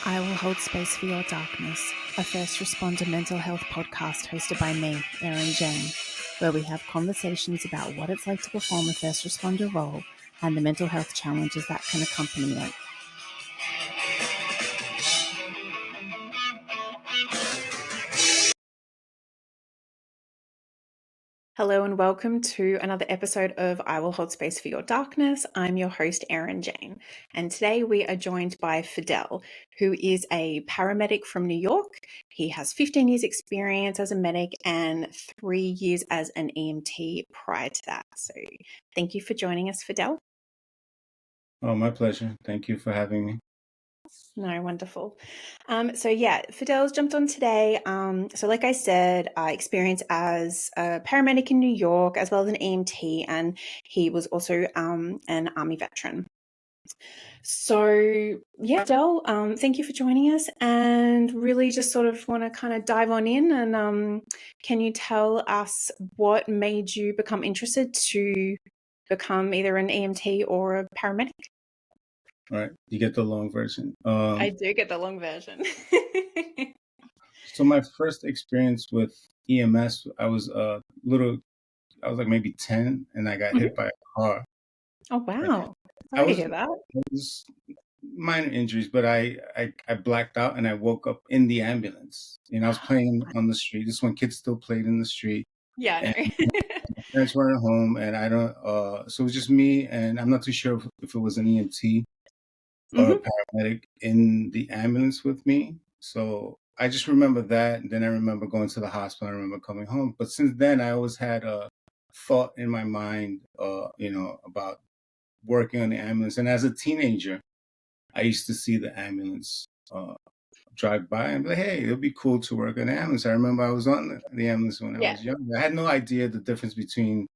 I Will Hold Space for Your Darkness, a first responder mental health podcast hosted by me, Erin Jane, where we have conversations about what it's like to perform a first responder role and the mental health challenges that can accompany it. Hello and welcome to another episode of I Will Hold Space for Your Darkness. I'm your host, Erin Jane, and today we are joined by Fidel, who is a paramedic from New York. He has 15 years experience as a medic and 3 years as an EMT prior to that. So thank you for joining us, Fidel. Oh, my pleasure. Thank you for having me. No, wonderful. Fidel's jumped on today. So like I said, experience as a paramedic in New York, as well as an EMT, and he was also an Army veteran. So yeah, Fidel, thank you for joining us, and really just sort of want to kind of dive on in and can you tell us what made you become interested to become either an EMT or a paramedic? All right, you get the long version. I do get the long version. So my first experience with EMS, I was like maybe 10, and I got hit by a car. Oh, wow. I Sorry to hear that. It was minor injuries, but I blacked out and I woke up in the ambulance. And I was playing on the street. This is when kids still played in the street. Yeah, I know. My parents weren't home, and I don't. So it was just me, and I'm not too sure if it was an EMT or a paramedic in the ambulance with me. So I just remember that. And then I remember going to the hospital. I remember coming home. But since then, I always had a thought in my mind, about working on the ambulance. And as a teenager, I used to see the ambulance drive by and be like, hey, it'll be cool to work on the ambulance. I remember I was on the ambulance when I was young. I had no idea the difference between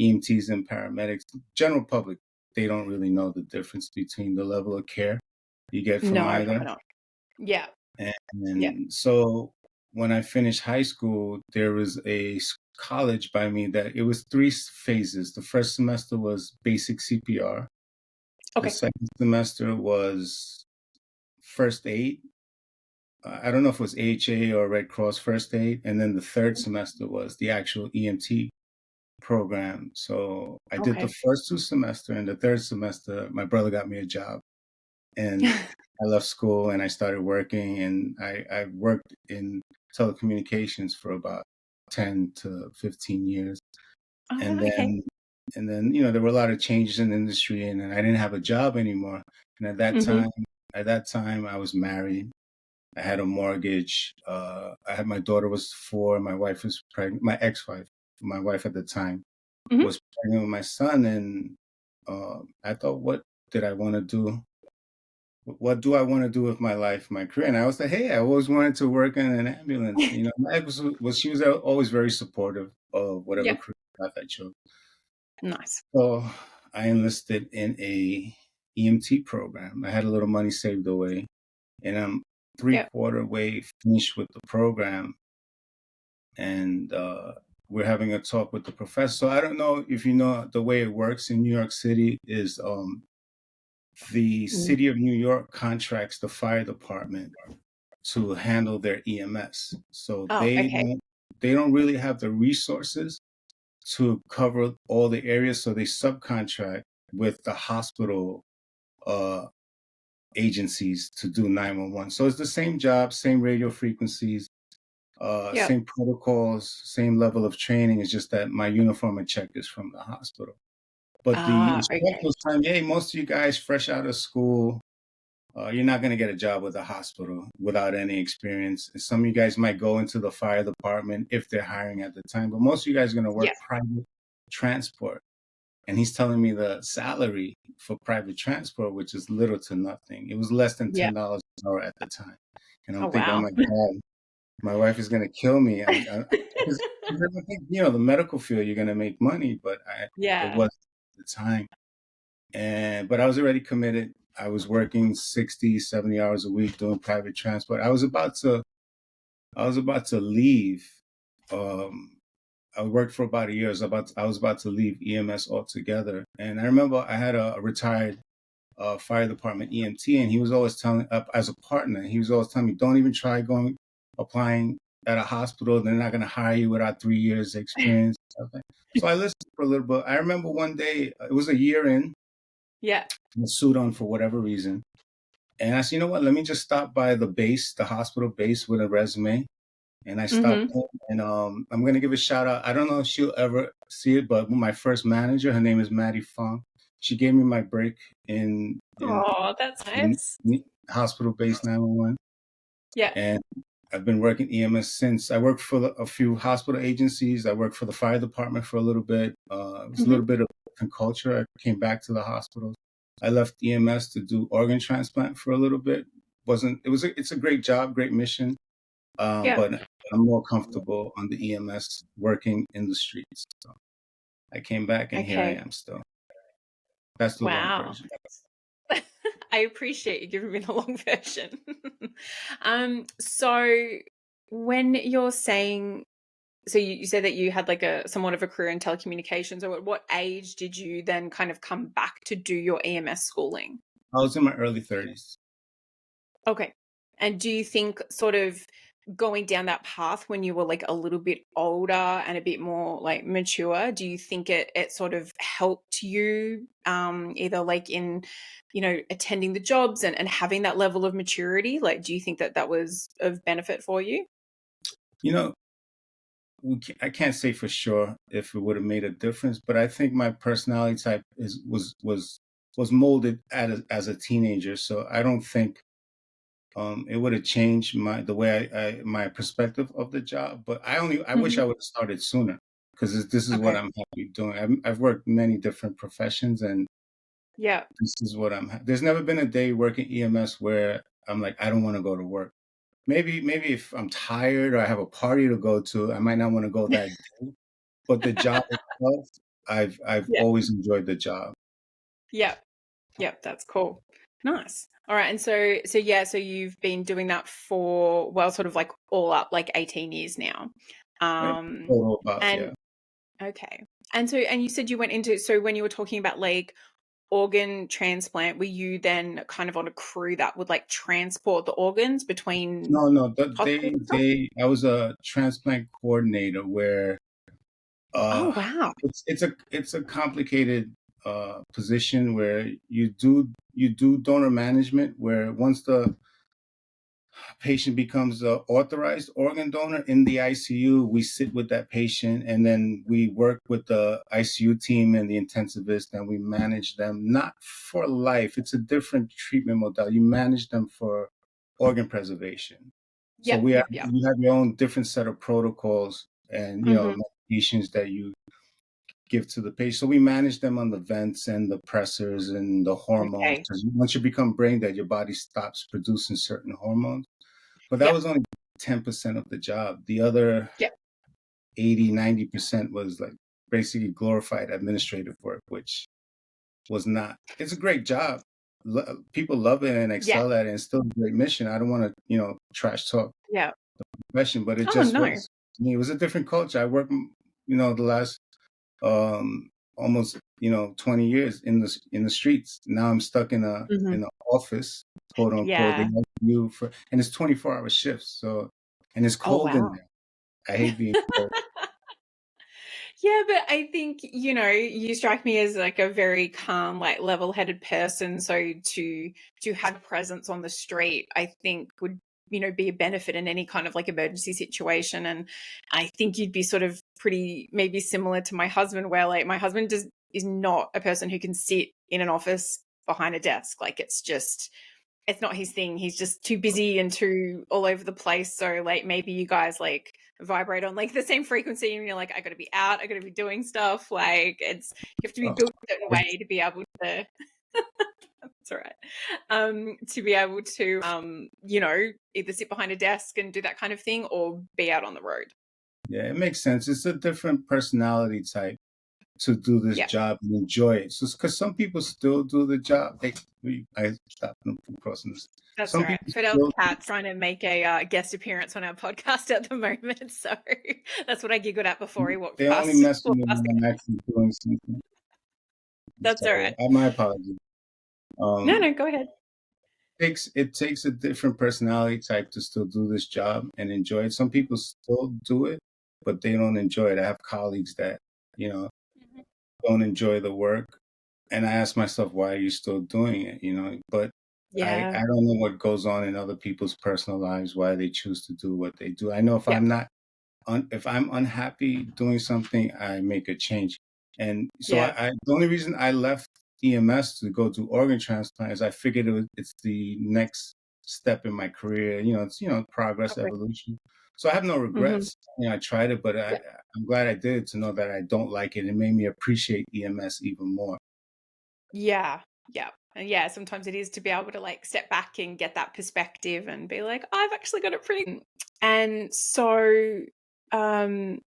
EMTs and paramedics. The general public, they don't really know the difference between the level of care you get from either. No. Yeah. And so when I finished high school, there was a college by me that it was 3 phases. The first semester was basic CPR. Okay. The second semester was first aid. I don't know if it was AHA or Red Cross first aid. And then the third semester was the actual EMT program. So I did the first 2 semesters, and the third semester, my brother got me a job. And I left school and I started working, and I worked in telecommunications for about 10 to 15 years. And then, there were a lot of changes in the industry, and I didn't have a job anymore. And at that time, I was married. I had a mortgage. My daughter was 4. My wife was pregnant. My ex-wife, my wife at the time, was pregnant with my son. And I thought, what did I want to do? What do I want to do with my life, my career? And I was like, hey, I always wanted to work in an ambulance. My ex she was always very supportive of whatever career path I chose. Nice. So I enlisted in a EMT program. I had a little money saved away, and I'm 3/4 way finished with the program. And we're having a talk with the professor. So I don't know if you know the way it works in New York City is the city of New York contracts the fire department to handle their EMS. So they don't really have the resources to cover all the areas. So they subcontract with the hospital agencies to do 911. So it's the same job, same radio frequencies, same protocols, same level of training. It's just that my uniform and check is from the hospital. But the instructor was telling me, hey, most of you guys fresh out of school, you're not going to get a job with a hospital without any experience. And some of you guys might go into the fire department if they're hiring at the time. But most of you guys are going to work private transport. And he's telling me the salary for private transport, which is little to nothing. It was less than $10 an hour at the time. And I'm thinking, oh my God, my wife is going to kill me. I think, the medical field, you're going to make money, but it wasn't at the time. But I was already committed. I was working 60, 70 hours a week doing private transport. I was about to leave. I worked for about a year. I was about to leave EMS altogether. And I remember I had a retired fire department EMT, and he was always telling, as a partner, he was always telling me, don't even try applying at a hospital. They're not going to hire you without 3 years experience. So I listened for a little bit. I remember one day, it was a year in, Yeah. a suit on for whatever reason. And I said, you know what, let me just stop by the hospital base with a resume. And I stopped in, and I'm going to give a shout out. I don't know if she'll ever see it, but my first manager, her name is Maddie Fong. She gave me my break in That's nice. hospital-based 911. Yeah. And I've been working EMS since. I worked for a few hospital agencies. I worked for the fire department for a little bit. It was a little bit of different culture. I came back to the hospitals. I left EMS to do organ transplant for a little bit. It's a great job, great mission. But I'm more comfortable on the EMS working in the streets. So I came back, and here I am still. That's the long version. I appreciate you giving me the long version. So when you're saying, so you said that you had like somewhat of a career in telecommunications. So at what age did you then kind of come back to do your EMS schooling? I was in my early 30s. Okay. And do you think sort of going down that path when you were like a little bit older and a bit more like mature, do you think it sort of helped you either like in, attending the jobs and having that level of maturity? Like, do you think that was of benefit for you? I can't say for sure if it would have made a difference, but I think my personality type was molded as a teenager. So I don't think it would have changed the way my perspective of the job. But I wish I would have started sooner, because this is what I'm happy doing. I've worked many different professions, and this is what there's never been a day working EMS where I'm like, I don't want to go to work. Maybe if I'm tired or I have a party to go to, I might not want to go that day. But the job itself, I've always enjoyed the job. Yep, that's cool. Nice. All right. And so you've been doing that for, well, sort of like all up like 18 years now. Okay. And you said you went into, so when you were talking about like organ transplant, were you then kind of on a crew that would like transport the organs between? No, I was a transplant coordinator where oh wow. It's a complicated position where you do donor management, where once the patient becomes an authorized organ donor in the ICU, we sit with that patient, and then we work with the ICU team and the intensivist, and we manage them, not for life. It's a different treatment modality. You manage them for organ preservation. So you have your own different set of protocols and medications that you give to the patient. So we manage them on the vents and the pressors and the hormones. Because once you become brain dead, your body stops producing certain hormones. But that was only 10% of the job. The other 80-90% was like basically glorified administrative work, which was not. It's a great job. People love it and excel at it, and it's still a great mission. I don't want to, trash talk the profession, but it was. It was a different culture. I worked, the last almost 20 years in the streets. Now I'm stuck in an office, quote unquote. They have you and it's 24-hour shifts. So, and it's cold in there. I hate being cold. Yeah, but I think, you strike me as like a very calm, like level-headed person. So to have presence on the street, I think would, be a benefit in any kind of like emergency situation. And I think you'd be sort of pretty maybe similar to my husband, where like my husband is not a person who can sit in an office behind a desk. Like it's not his thing. He's just too busy and too all over the place. So like maybe you guys like vibrate on like the same frequency, and you're like, I got to be out, I got to be doing stuff. Like you have to be built a certain way to be able to. That's all right. To be able to, either sit behind a desk and do that kind of thing, or be out on the road. Yeah, it makes sense. It's a different personality type. to do this Yeah. job and enjoy it. So, because some people still do the job. I stopped them from crossing this. That's Some all right. people Fidel's still, cat's trying to make a guest appearance on our podcast at the moment, so that's what I giggled at before he walked they only past. mess with me when I'm actually doing something. That's all So, right. my apologies. No, go ahead. It takes a different personality type to still do this job and enjoy it. Some people still do it, but they don't enjoy it. I have colleagues that, you know, don't enjoy the work. And I ask myself, why are you still doing it? But I Yeah. don't know what goes on in other people's personal lives, why they choose to do what they do. I know Yeah. if I'm unhappy doing something, I make a change. And so Yeah. the only reason I left EMS to go do organ transplant is I figured it's the next step in my career. It's progress, Okay. evolution. So I have no Mm-hmm. regrets. I tried it, but Yeah. I'm glad I did, to know that I don't like it. It made me appreciate EMS even more. Yeah. Yeah. And yeah, sometimes it is to be able to like step back and get that perspective and be like, I've actually got it pretty good. And so um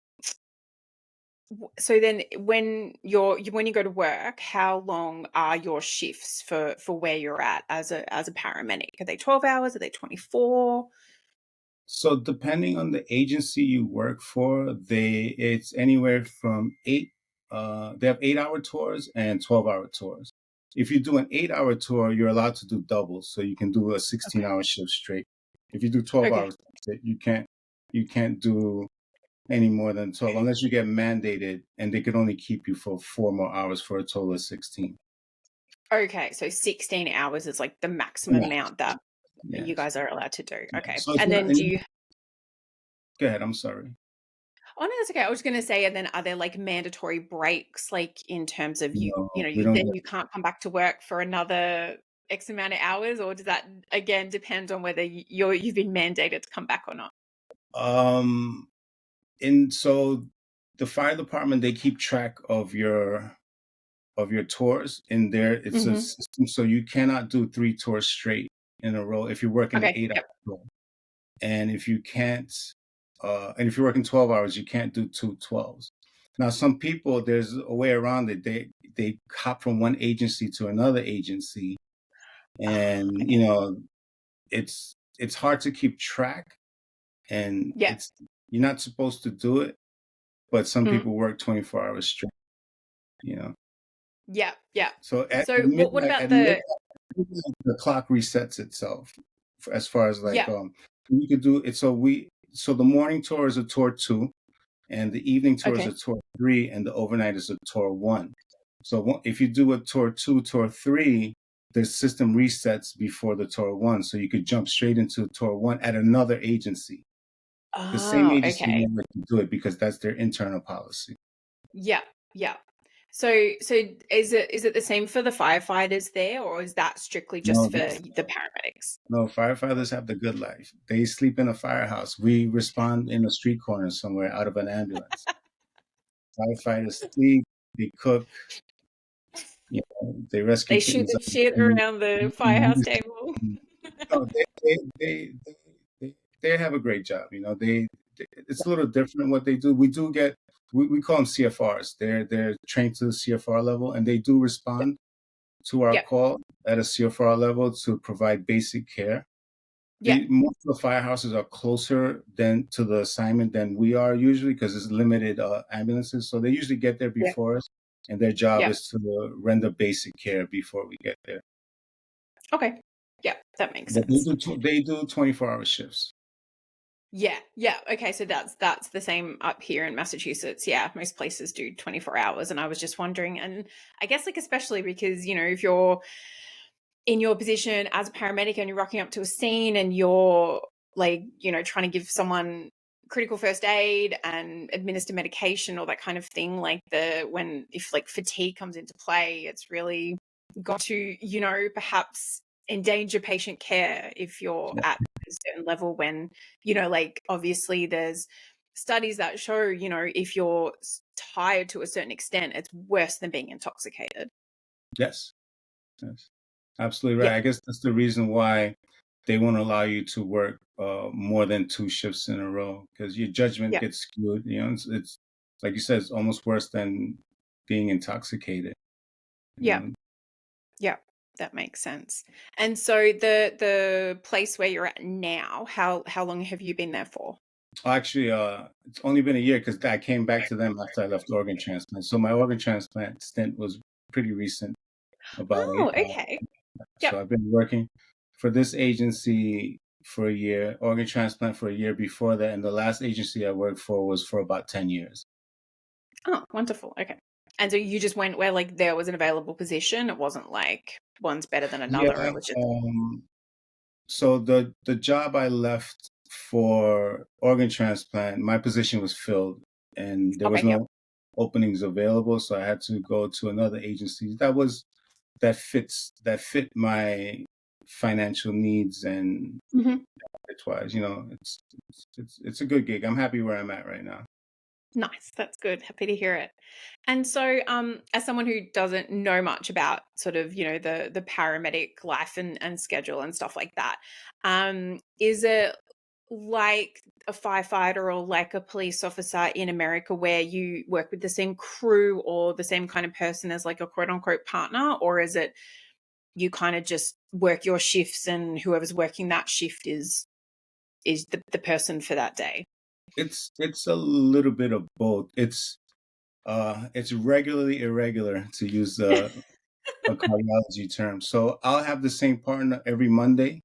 so then when you go to work, how long are your shifts for where you're at as a paramedic? Are they 12 hours? Are they 24? So depending on the agency you work for, it's anywhere from they have 8-hour tours and 12-hour tours. If you do an 8-hour tour, you're allowed to do doubles, so you can do a Okay. 16-hour shift straight. If you do 12 Okay. hours, you can't do any more than 12 unless you get mandated, and they could only keep you for 4 more hours for a total of 16. Okay, so 16 hours is like the maximum Yes. amount that you Yes. guys are allowed to do. Yeah. Okay. So it's And not. then do you Go ahead. I'm sorry. Oh, no, that's okay. I was gonna say, and then are there like mandatory breaks, like in terms of No, we you don't then get. you can't come back to work for another X amount of hours, or does that again depend on whether you've been mandated to come back or not? Um, and so the fire department, they keep track of your tours in there. It's a Hmm. system, so you cannot do 3 tours straight in a row if you're working an Okay. 8-hour Yep. tour. And if you can't, and if you're working 12 hours, you can't do 2 12s. Now, some people, there's a way around it. They hop from one agency to another agency, Ah, and okay. it's hard to keep track, and Yeah. you're not supposed to do it, but some Mm. people work 24 hours straight, you know. Yeah. Yeah. So at So what midnight, about the the clock resets itself, as far as like, yeah. you could do it. So the morning tour is a tour 2, and the evening tour is a Okay. tour 3, and the overnight is a tour 1. So if you do a tour 2, tour 3, the system resets before the tour 1, so you could jump straight into tour 1 at another agency. The same Oh, agency okay. won't let you do it because that's their internal policy. Yeah. Yeah. So is it the same for the firefighters there, or is that strictly No, just for the paramedics? no, firefighters have the good life. They sleep in a firehouse. We respond in a street corner somewhere out of an ambulance. Firefighters sleep, they cook, they rescue They shoot kittens the out of shit the around the firehouse table. No, they have a great job. It's a little different what they do. We call them CFRs. They're trained to the CFR level, and they do respond to our Yeah. call at a CFR level to provide basic care. Yeah. Most of the firehouses are closer to the assignment than we are usually, because it's limited ambulances. So they usually get there Yeah. before us, and their job Yeah. is to render basic care before we get there. Okay. Yeah, that makes But they sense. do 24-hour shifts. Yeah. Yeah. Okay. So that's the same up here in Massachusetts. Yeah. Most places do 24 hours. And I was just wondering, and I guess like especially because, if you're in your position as a paramedic and you're rocking up to a scene and you're like, trying to give someone critical first aid and administer medication or that kind of thing, like if like fatigue comes into play, it's really got to, perhaps endanger patient care if you're Yeah. at a certain level when, like obviously there's studies that show, if you're tired to a certain extent, it's worse than being intoxicated. Yes. Yes. Absolutely right. Yeah. I guess that's the reason why they won't allow you to work more than 2 shifts in a row, because your judgment Yeah. gets skewed. It's like you said, it's almost worse than being intoxicated. Yeah. Yeah. That makes sense. And so the place where you're at now, how long have you been there for? Actually, it's only been a year because I came back to them after I left organ transplant. So my organ transplant stint was pretty recent, about Oh, okay. Yep. so I've been working for this agency for a year, organ transplant for a year before that, and the last agency I worked for was for about 10 years. Oh, wonderful. Okay. And so you just went where like there was an available position. It wasn't like one's better than another. Yeah. It was just So the job I left for organ transplant, my position was filled, and there was okay. Yep. no openings available, so I had to go to another agency that fit my financial needs, and hmm it's wise, it's a good gig. I'm happy where I'm at right now. Nice. That's good. Happy to hear it. And so, as someone who doesn't know much about sort of, the paramedic life and schedule and stuff like that, is it like a firefighter or like a police officer in America where you work with the same crew or the same kind of person as like a quote unquote partner, or is it you kind of just work your shifts and whoever's working that shift is the person for that day? It's a little bit of both. It's regularly irregular, to use a cardiology term. So I'll have the same partner every Monday,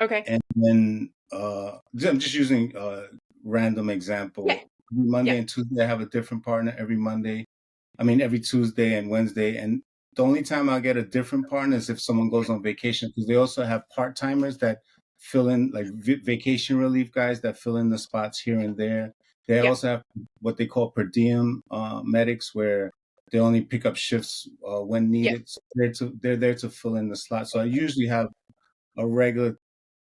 Okay. and then I'm just using a random Yeah. example. Every Yeah. Monday and Tuesday, I have a different partner every Monday. I mean, every Tuesday and Wednesday. And the only time I'll get a different partner is if someone goes on vacation, because they also have part timers that fill in, like vacation relief guys that fill in the spots here and there. They Yeah. also have what they call per diem medics, where they only pick up shifts when Yeah. needed. So they're there to fill in the slot. So I usually have a regular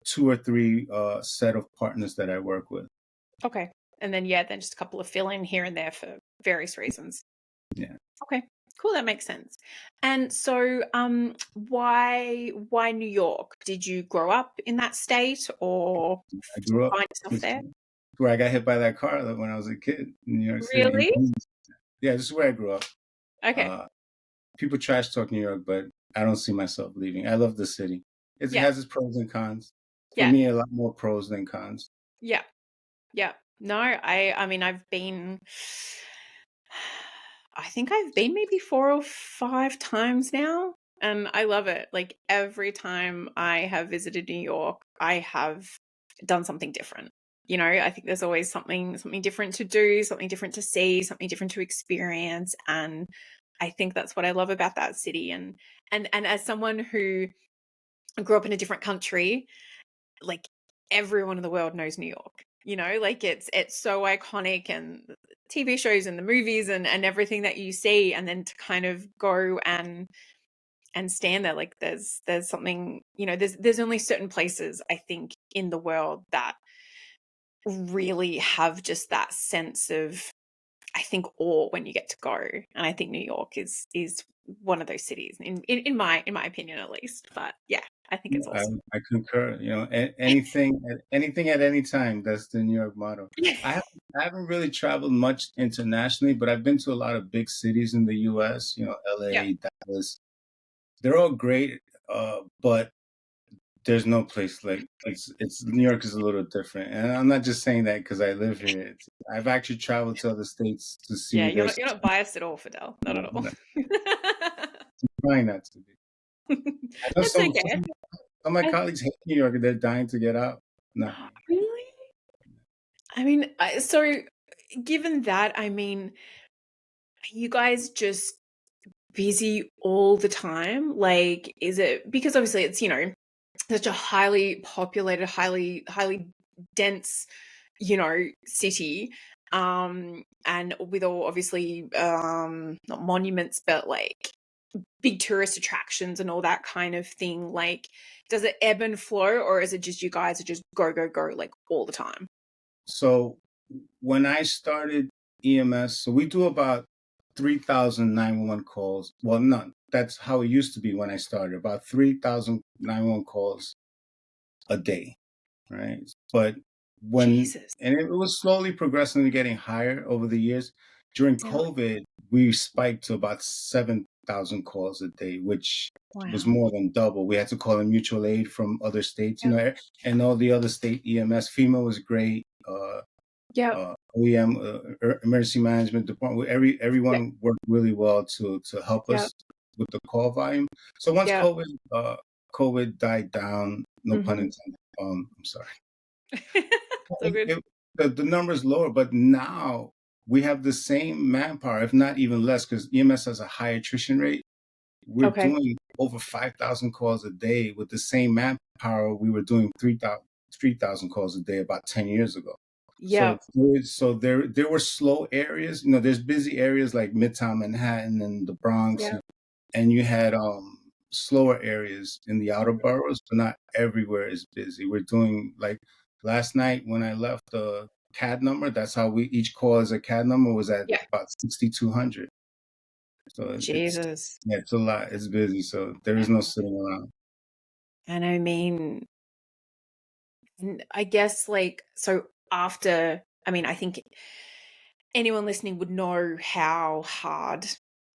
two or three set of partners that I work with. Okay. And then just a couple of fill in here and there for various reasons. Yeah, Okay. Cool, that makes sense. And so why New York? Did you grow up in that state or I grew up. find yourself This is there? where I got hit by that car when I was a kid in New York City. Really? Yeah, this is where I grew up. Okay. Uh, People trash talk New York, but I don't see myself leaving. I love the city. It Yeah. has its pros and cons. For Yeah. me, a lot more pros than cons. Yeah. Yeah. No, I mean I've been I think I've been maybe 4 or 5 times now, and I love it. Like, every time I have visited New York, I have done something different. I think there's always something different to do, something different to see, something different to experience, and I think that's what I love about that city, and as someone who grew up in a different country, like, everyone in the world knows New York. Like it's so iconic, and TV shows and the movies and everything that you see, and then to kind of go and stand there, like there's something, there's only certain places I think in the world that really have just that sense of, I think, awe when you get to go. And I think New York is one of those cities in my opinion, at least. But yeah, I think it's awesome. I concur. Anything at any time. That's the New York motto. I haven't really traveled much internationally, but I've been to a lot of big cities in the U.S. Yeah. L.A., Dallas. They're all great, but there's no place like it's New York is a little different. And I'm not just saying that because I live here. I've actually traveled to other states to Yeah, see you're their. not you're not biased at all, Fidel. Not at all. No, trying not to be. I know That's okay. some of my I colleagues hate New York and they're dying to get out. Not me. Really? I mean, so given that, I mean, are you guys just busy all the time? Like, is it because obviously it's, such a highly populated, highly dense, city, and with all obviously not monuments, but like big tourist attractions and all that kind of thing. Like, does it ebb and flow, or is it just you guys are just go, go, go, like all the time? So when I started EMS, so we do about 3,000 911 calls. Well, none. That's how it used to be when I started. About 3,000 911 calls a day, right? But Jesus. and it was slowly progressively getting higher over the years. During Yeah. COVID, we spiked to about 7,000 calls a day, which was Wow. more than double. We had to call in mutual aid from other states, Yep. and all the other state EMS. FEMA was great. Yep. OEM, emergency management department. Yep. Everyone worked really well to help Yep. us with the call volume. So once Yep. COVID died down, no pun Mm-hmm. intended. I'm sorry. So good. The numbers lower, but now we have the same manpower, if not even less, because EMS has a high attrition rate. We're Okay. doing over 5,000 calls a day with the same manpower we were doing 3,000 calls a day about 10 years ago. So Yep. there were slow areas. There's busy areas like Midtown Manhattan and the Bronx, Yep. and you had slower areas in the outer boroughs, but not everywhere is busy. We're doing like last night when I left the CAD number. That's how we each call as a CAD number was at Yep. about 6,200. So Jesus. it's a lot. It's busy. So there is no Wow. sitting around. And I mean, I guess so after, I think anyone listening would know how hard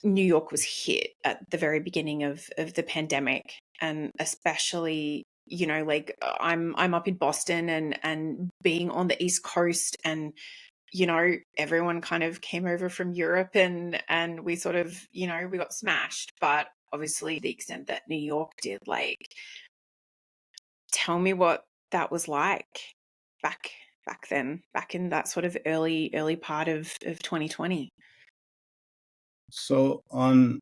New York was hit at the very beginning of the pandemic, and especially, I'm up in Boston, and being on the East Coast, and everyone kind of came over from Europe, and we sort of, we got smashed. But obviously the extent that New York did, tell me what that was like back then, back in that sort of early part of 2020. So on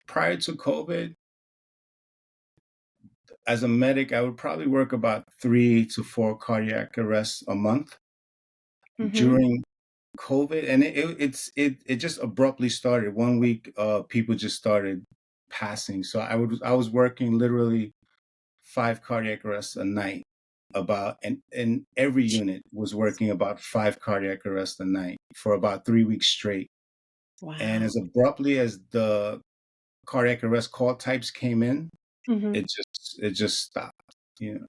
prior to COVID, as a medic, I would probably work about 3 to 4 cardiac arrests a month. Mhm. During COVID, and it just abruptly started. One week, people just started passing. So I was working literally 5 cardiac arrests a night, and every unit was working about 5 cardiac arrests a night for about 3 weeks straight. And Wow. as abruptly as the cardiac arrest call types came in, Mhm. it just stopped. You know,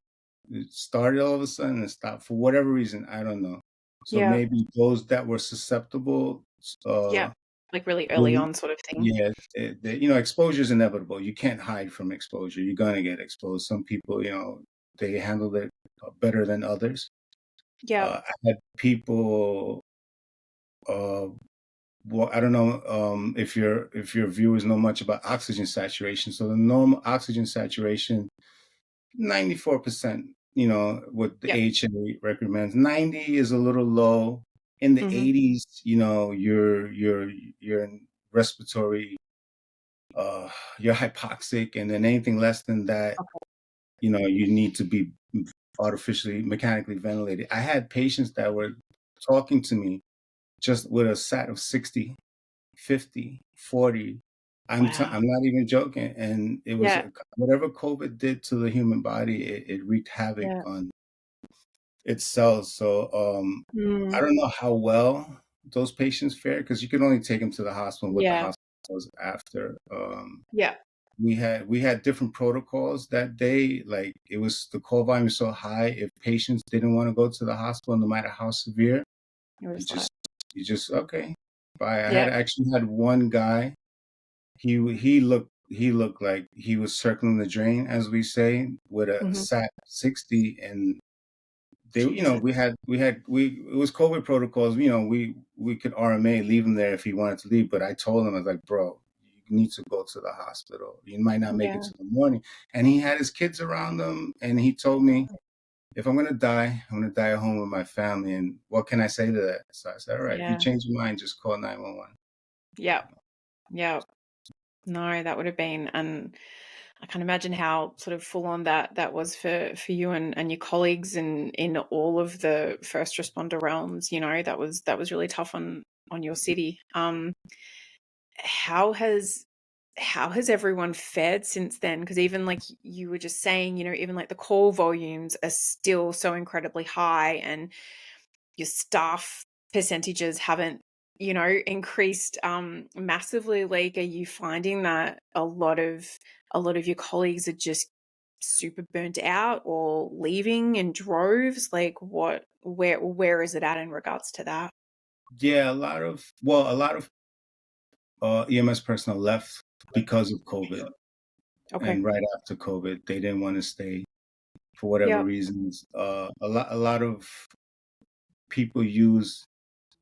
it started all of a sudden and stopped for whatever reason. I don't know. So Yeah. maybe those that were susceptible, Yeah. Like really early really, on sort of thing. yeah, exposure is inevitable. You can't hide from exposure. You're gonna get exposed. Some people, they handled it better than others. Yeah. I had people. Uh, well, I don't know if your viewers know much about oxygen saturation. So the normal oxygen saturation, 94%. What the Yep. AHA recommends. 90 is a little low. In the Mhm. 80s, you're in respiratory, uh, you're hypoxic, and then anything less than that, Okay. you need to be artificially mechanically ventilated. I had patients that were talking to me just with a sat of 60, 50, 40. Wow. I'm not even joking. And it was Yeah. whatever COVID did to the human body, it wreaked havoc Yeah. on its cells. So I Mm. don't know how well those patients fared because you could only take them to the hospital what the Yeah. hospital was after. Yeah. We had different protocols that day. Like it was the call volume was so high. If patients didn't want to go to the hospital, no matter how severe, It you was like, just you just okay. Bye. I had yeah. actually had one guy. He looked like he was circling the drain, as we say, with a Mhm. SAT 60, and Jesus. we it was COVID protocols. We could RMA leave him there if he wanted to leave, but I told him I was like, bro, you need to go to the hospital. You might not make it Yeah. to the morning. And he had his kids around him, and he told me, if I'm gonna die, I'm gonna die at home with my family. And what can I say to that? So I said, all right, if you Yeah. change your mind, just call 911. Yeah. Yeah. No, that would have been, and I can imagine how sort of full on that was for you and your colleagues, and in all of the first responder realms. That was really tough on your city. How has everyone fared since then? Because even like you were just saying, even like the call volumes are still so incredibly high, and your staff percentages haven't, increased massively. Like, are you finding that a lot of your colleagues are just super burnt out or leaving in droves? Like, where is it at in regards to that? Yeah, a lot of EMS personnel left because of COVID, Okay. and right after COVID, they didn't want to stay for whatever Yeah. reasons. A lot of people use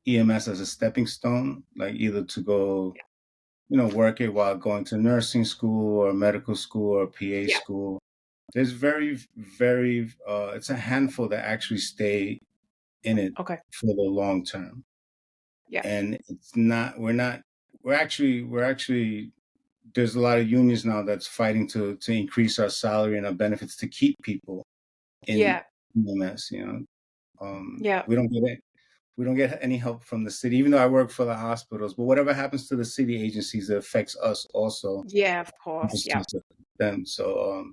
EMS as a stepping stone, like either to go, work it while going to nursing school or medical school or PA Yeah. school. There's very, very, it's a handful that actually stay in it Okay. for the long term. Yeah. And it's not, we're actually, there's a lot of unions now that's fighting to increase our salary and our benefits to keep people in Yeah. EMS, Yeah. we don't get it. We don't get any help from the city, even though I work for the hospitals. But whatever happens to the city agencies, it affects us also, Yeah, of course. just Yeah. as it affects them. So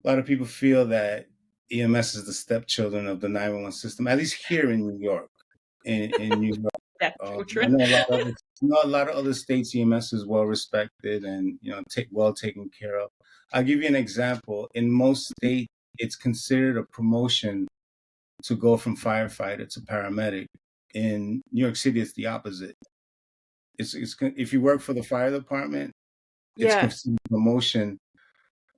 a lot of people feel that EMS is the stepchildren of the 911 system, at least here in New York. In New York, Yeah. I Children. know a lot of other states EMS is well respected and well taken care of. I'll give you an example. In most states, it's considered a promotion to go from firefighter to paramedic. In New York City, it's the opposite. It's if you work for the fire department, it's Yeah. considered a promotion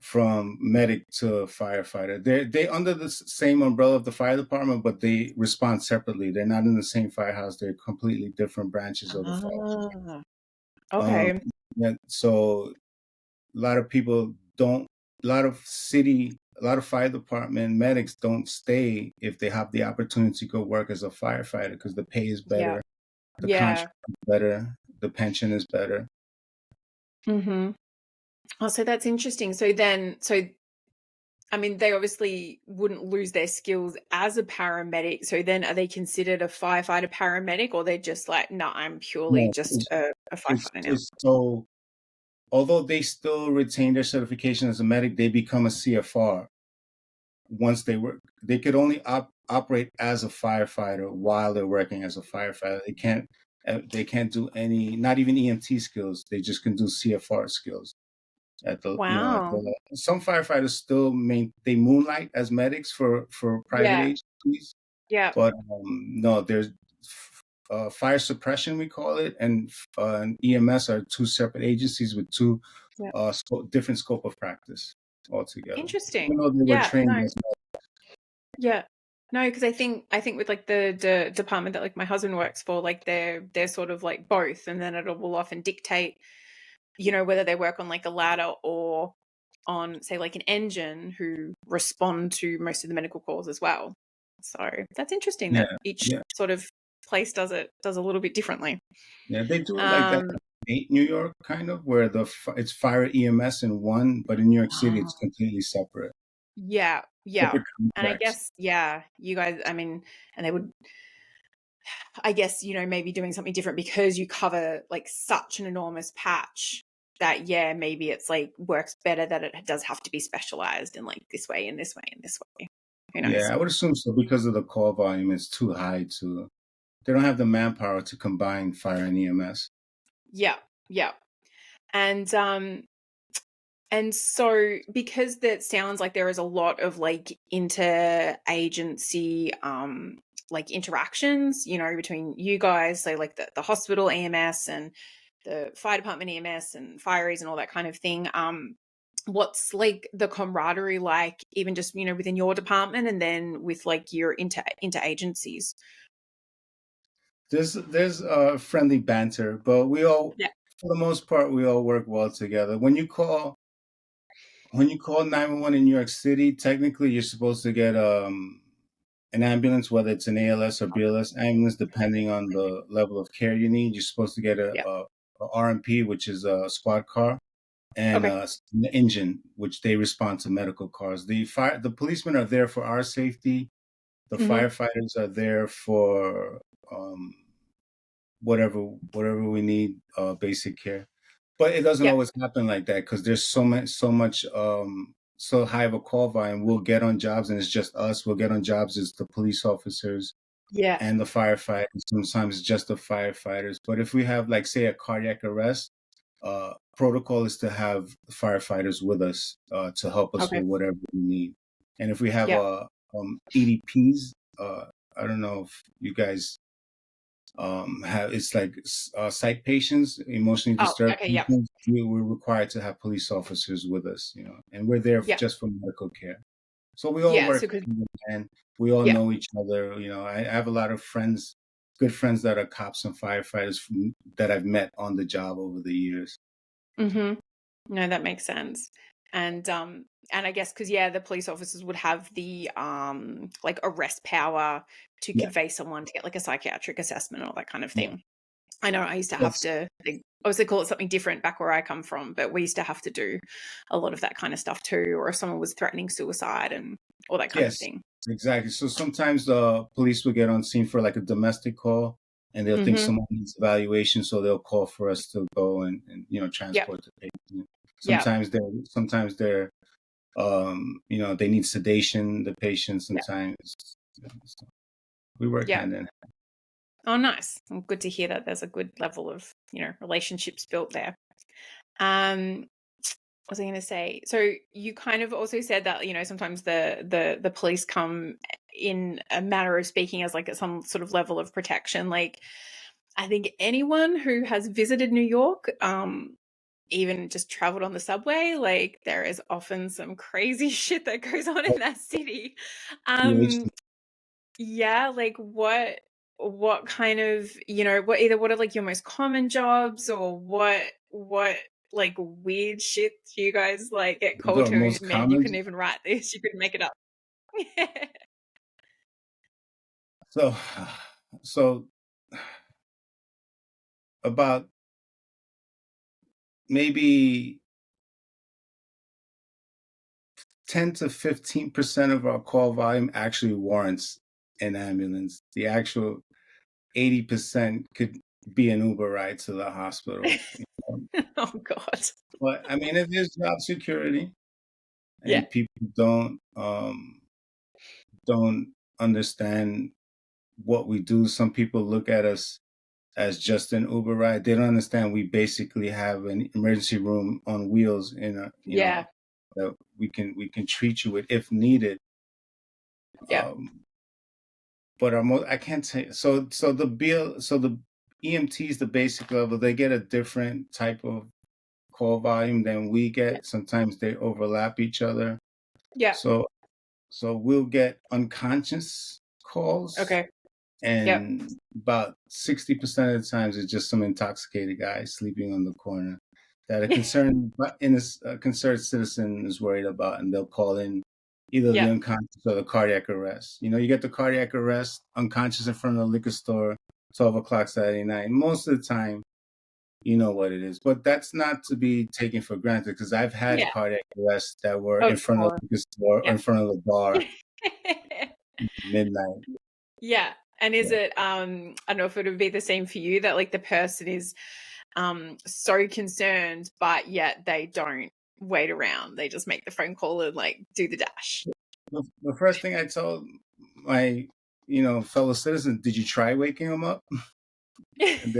from medic to firefighter. They under the same umbrella of the fire department, but they respond separately. They're not in the same firehouse. They're completely different branches of the fire. Ah, Um, okay. yeah, so a lot of people don't. A lot of fire department medics don't stay if they have the opportunity to go work as a firefighter because the pay is Yeah. better, the Yeah. contract is better, the pension is better. Mm-hmm. Oh, so that's interesting. So I mean, they obviously wouldn't lose their skills as a paramedic. So then are they considered a firefighter paramedic, or they're just like, no, I'm purely No, just a firefighter now? it's so although they still retain their certification as a medic, they become a CFR once they work. They could only operate as a firefighter while they're working as a firefighter. They can't do any, not even EMT skills. They just can do CFR skills. Wow. Some firefighters still they moonlight as medics for private Yeah. agencies, Yeah. but no, there's fire suppression, we call it, and EMS are two separate agencies with two Yeah. different scope of practice altogether. Even Interesting. though they were Yeah. trained No. as Yeah. No, because I think with like the department that like my husband works for, like they're sort of like both, and then it will often dictate, whether they work on like a ladder or on say like an engine who respond to most of the medical calls as well. So that's interesting yeah, that each yeah, sort of place does a little bit differently. yeah. They do it like that Um in New York, kind of, where it's fire EMS in one, but in New York City, it's oh, completely separate. yeah, yeah. Separate And I contracts. guess, yeah, you guys, I mean, and they would, I guess, maybe doing something different because you cover like such an enormous patch that, yeah, maybe it's like works better that it does have to be specialized in like this way and this way and this way. Who knows? Yeah, I would assume so because of the call volume. It's too high to. They don't have the manpower to combine fire and EMS. Yeah, yeah. And so because that sounds like there is a lot of like interagency like interactions, between you guys, so like the hospital EMS and the fire department EMS and fireys and all that kind of thing. What's like the camaraderie like, even just within your department, and then with like your interagencies? There's friendly banter, but Yeah. for the most part, we all work well together. When you call 911 in New York City, technically you're supposed to get an ambulance, whether it's an ALS or BLS ambulance, depending on the level of care you need. You're supposed to get Yeah. a RMP, which is a squad car, and Okay. an engine, which they respond to medical cars. The policemen are there for our safety. The Hmm. firefighters are there for um, whatever we need, basic care. But it doesn't Yeah. always happen like that because there's so high of a call volume. We'll get on jobs and it's just us. We'll get on jobs as the police officers Yeah. and the firefighters. Sometimes just the firefighters. But if we have, like, say, a cardiac arrest, protocol is to have firefighters with us to help us Okay. with whatever we need. And if we have Yeah. EDPs, I don't know if you guys it's like psych patients, emotionally Oh, disturbed okay, yeah. patients. We're required to have police officers with us, and we're there Yeah. just for medical care. So we all Yeah. work So good. and we all Yeah. know each other. I have a lot of friends, good friends that are cops and firefighters that I've met on the job over the years. Mm-hmm. No, that makes sense. And I guess because the police officers would have the like arrest power to Yeah, convey someone to get like a psychiatric assessment or that kind of yeah. thing. I know I used to have That's to, they obviously call it something different back where I come from, but we used to have to do a lot of that kind of stuff too, or if someone was threatening suicide and all that kind of Yes, thing. exactly. So sometimes the police will get on scene for like a domestic call, and they'll think Mm-hmm. someone needs evaluation, so they'll call for us to go and Yep. transport the patient. Yep. Sometimes they're they need sedation, the patient. Yep. Sometimes so we work Yep. hand in hand. Oh, nice. Well, good to hear that there's a good level of, relationships built there. Um, what was I going to say? So you kind of also said that, sometimes the police come in a manner of speaking as like some sort of level of protection. Like I think anyone who has visited New York, even just traveled on the subway, like there is often some crazy shit that goes on in that city. Yeah, Um, yeah, like what kind of, what are like your most common jobs, or what like weird shit do you guys like get called the to? most Man, you common. couldn't even write this, you couldn't make it up. So, so about maybe 10 to 15% of our call volume actually warrants an ambulance. The actual 80% could be an Uber ride to the hospital. Oh God. But I mean, it is job security, Yeah. and people don't understand what we do. Some people look at us as just an Uber ride. They don't understand we basically have an emergency room on wheels in a Yeah. that we can treat you with if needed. Yeah. Um, but I can't say so the EMTs, the basic level, they get a different type of call volume than we Yeah. get. Sometimes they overlap each other. Yeah. So we'll get unconscious calls, Okay. Yep. and about 60% of the times it's just some intoxicated guy sleeping on the corner that a concerned citizen is worried about, and they'll call in either the Yeah. unconscious or the cardiac arrest. You get the cardiac arrest, unconscious in front of the liquor store, 12 o'clock Saturday night. Most of the time, you know what it is. But that's not to be taken for granted, because I've had Yeah. cardiac arrests that were Of in front of course. the liquor store or Yeah. in front of the bar midnight. Yeah. And is Yeah. it I don't know if it would be the same for you, that like the person is so concerned, but yet they don't wait around. They just make the phone call and like do the dash. The first thing I told my fellow citizens, did you try waking him up? And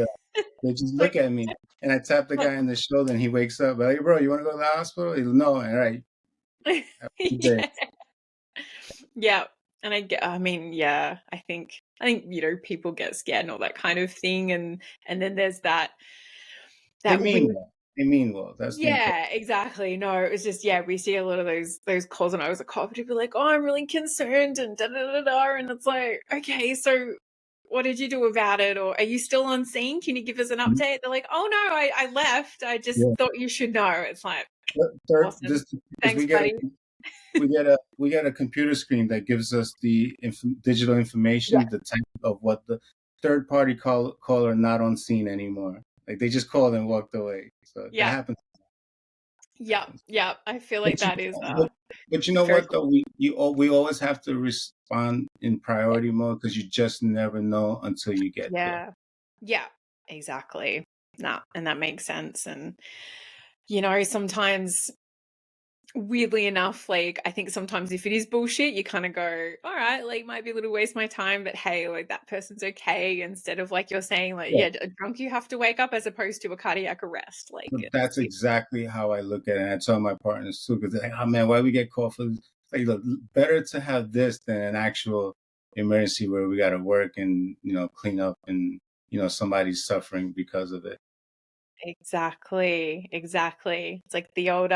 they just look Like, at me, and I tap the guy in the shoulder, and he wakes up. Like, hey, bro, you want to go to the hospital? He goes, no. All right. Have a good day. yeah. Yeah. And I mean, yeah, I think, people get scared and all that kind of thing. And then there's that They that mean weird. well. They mean well. That's the important. Yeah, exactly. No, it was just, we see a lot of those calls, and I was a cop, to be like, oh, I'm really concerned and da da da da, and it's like, okay, so what did you do about it, or are you still on scene? Can you give us an update? They're like, oh no, I left. I just Yeah. thought you should know. It's like, Third, awesome, because thanks, buddy. we get a computer screen that gives us the digital Yeah, information, the type of what the third party caller not on scene anymore. Like they just called and walked away. So that yeah, happens. yeah, yeah. I feel like But you, that is but you know very what cool. though, we always have to respond in priority mode, because you just never know until you get there. Yeah, yeah, exactly. No, and that makes sense. And sometimes, weirdly enough, like I think sometimes if it is bullshit, you kind of go, all right, like might be a little waste my time, but hey, like that person's okay. Instead of like you're saying, like, Yeah. yeah, a drunk you have to wake up, as opposed to a cardiac arrest. Like That's exactly how I look at it. And I tell my partners too, because they're like, oh man, why we get called for this? Like, look, better to have this than an actual emergency where we got to work and clean up and somebody's suffering because of it. Exactly. It's like the old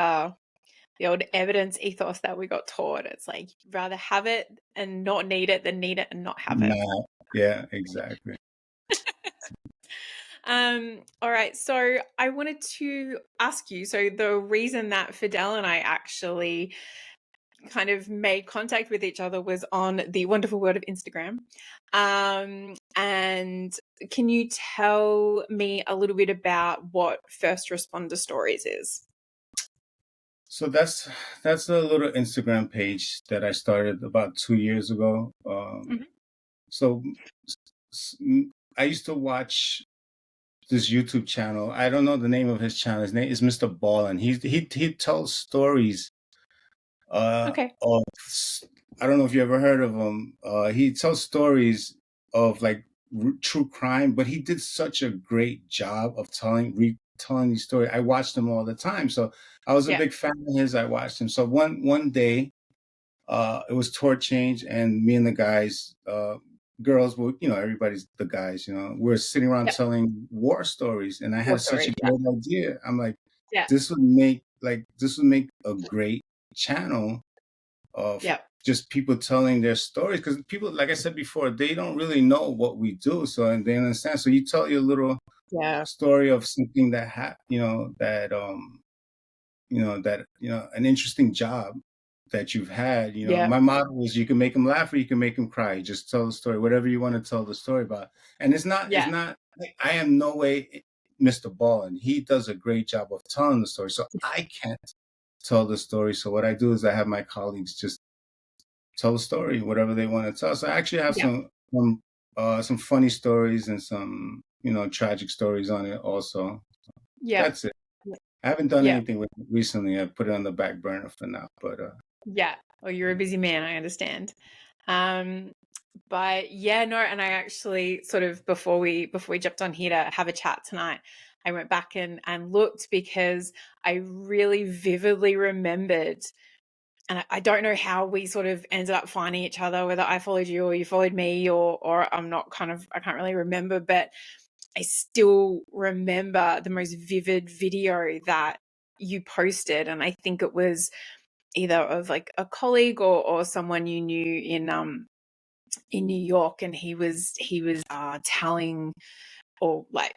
evidence ethos that we got taught. It's like you'd rather have it and not need it than need it and not have it. Nah, yeah, exactly. All right. So I wanted to ask you, so the reason that Fidel and I actually kind of made contact with each other was on the wonderful world of Instagram. And can you tell me a little bit about what First Responder Stories is? So that's a little Instagram page that I started about 2 years ago. So I used to watch this YouTube channel. I don't know the name of his channel. His name is Mr. Ball, and he tells stories Okay. of, I don't know if you ever heard of him. He tells stories of like true crime, but he did such a great job of retelling these stories. I watched them all the time, so I was a big fan of his. I watched him. So one day, it was tour change, and me and the guys, girls, well, everybody's the guys, we're sitting around telling war stories, and I had such a great idea. I'm like, this would make a great channel of just people telling their stories, because people, like I said before, they don't really know what we do, so and they understand. So you tell your little story of something that an interesting job that you've had. My motto is, you can make them laugh or you can make them cry. You just tell the story, whatever you want to tell the story about. And it's not like, I am no way Mr. Ball, and he does a great job of telling the story, so I can't tell the story. So what I do is I have my colleagues just tell the story, whatever they want to tell. So I actually have some funny stories and some tragic stories on it also. That's it. I haven't done anything with it recently. I put it on the back burner for now, but well, you're a busy man, I understand. But no, and I actually sort of before we jumped on here to have a chat tonight, I went back and looked, because I really vividly remembered, and I don't know how we sort of ended up finding each other, whether I followed you or you followed me, or I can't really remember, but I still remember the most vivid video that you posted, and I think it was either of like a colleague or someone you knew in New York, and he was telling, or like,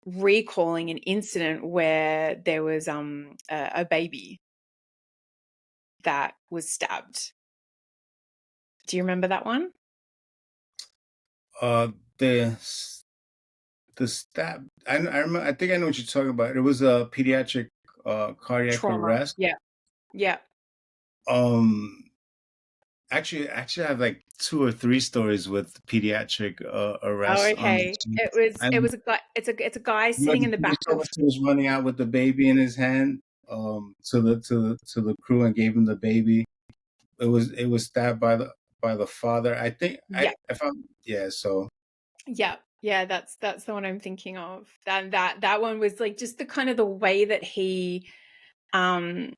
recalling an incident where there was a baby that was stabbed. Do you remember that one? The stab. I remember. I think I know what you're talking about. It was a pediatric cardiac arrest. Yeah. Actually, I have like 2 or 3 stories with pediatric arrests. Oh, okay. It was a guy. It's a guy sitting in the back of. He was running out with the baby in his hand to the crew, and gave him the baby. It was stabbed by the father. I think. So. Yeah, that's the one I'm thinking of. And that one was like just the kind of the way that he, I'm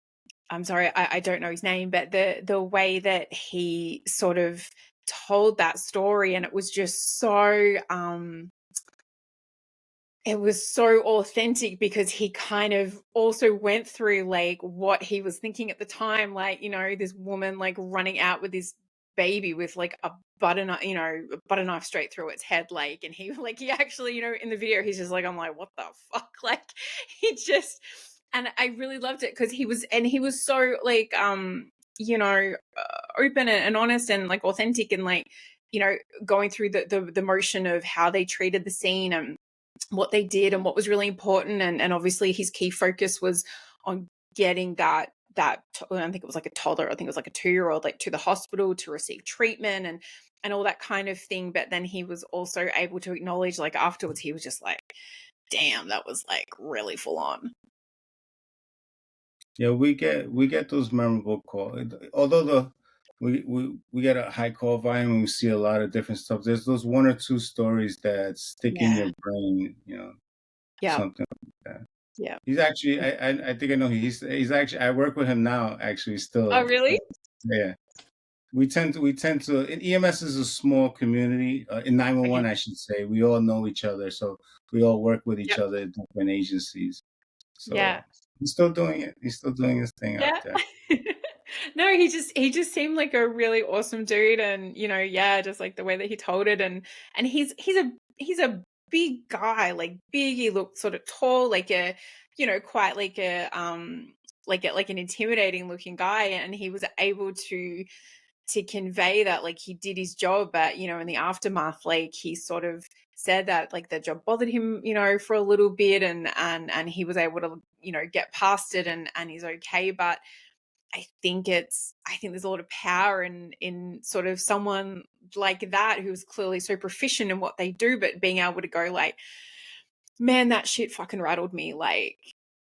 sorry, I don't know his name, but the way that he sort of told that story, and it was just so it was so authentic, because he kind of also went through like what he was thinking at the time, like, this woman like running out with this baby with like a butter knife straight through its head, like, and he actually, in the video, he's just like, I'm like, what the fuck? Like, he just, and I really loved it, because he was so like open and honest and like authentic, and like, going through the motion of how they treated the scene and what they did and what was really important, and obviously his key focus was on getting that I think it was like a toddler, I think it was like a 2-year-old, like to the hospital to receive treatment and all that kind of thing. But then he was also able to acknowledge, like, afterwards, he was just like, damn, that was like really full on. Yeah, we get those memorable calls. Although we get a high call volume, and we see a lot of different stuff. There's those 1 or 2 stories that stick in your brain, something like that. Yeah. He's actually, I think I know, he's actually, I work with him now, actually, still. Oh, really? Yeah. we tend to in EMS is a small community. In 911, Okay. I should say, we all know each other, so we all work with each Yep. other in different agencies. Yeah. So he's still doing it. He's still doing his thing out Yeah. there. No, he just seemed like a really awesome dude, and yeah, just like the way that he told it, and he's a big guy, like big. He looked sort of tall, like a quite like a like an intimidating looking guy, and he was able to convey that like he did his job, but in the aftermath, like he sort of said that like the job bothered him, for a little bit, and he was able to get past it, and he's okay. But I think there's a lot of power in sort of someone like that who's clearly so proficient in what they do, but being able to go like, man, that shit fucking rattled me. Like,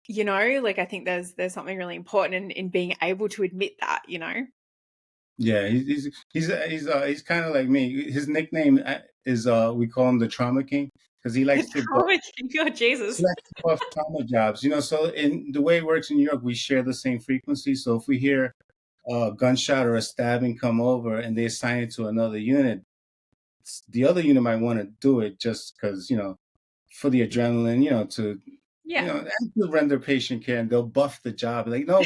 like I think there's something really important in being able to admit that. Yeah, he's kind of like me. His nickname is we call him the Trauma King because Oh, God, he Jesus. likes to buff trauma jobs. So in the way it works in New York, we share the same frequency. So if we hear a gunshot or a stabbing come over and they assign it to another unit, the other unit might want to do it just because for the adrenaline, to Yeah. and to render patient care, and they'll buff the job. Like, no,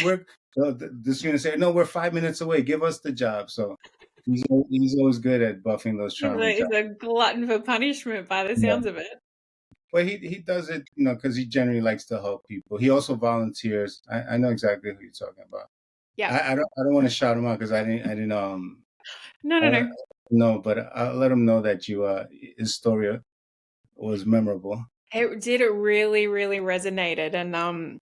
this unit say, no, we're 5 minutes away. Give us the job. So he's always good at buffing those trauma He's jobs. a glutton for punishment by the Yeah. sounds of it. Well, he does it, because he generally likes to help people. He also volunteers. I know exactly who you're talking about. Yeah. I don't want to shout him out because I didn't No, no, uh, no. know, but I'll let him know that his story was memorable. It really, really resonated. And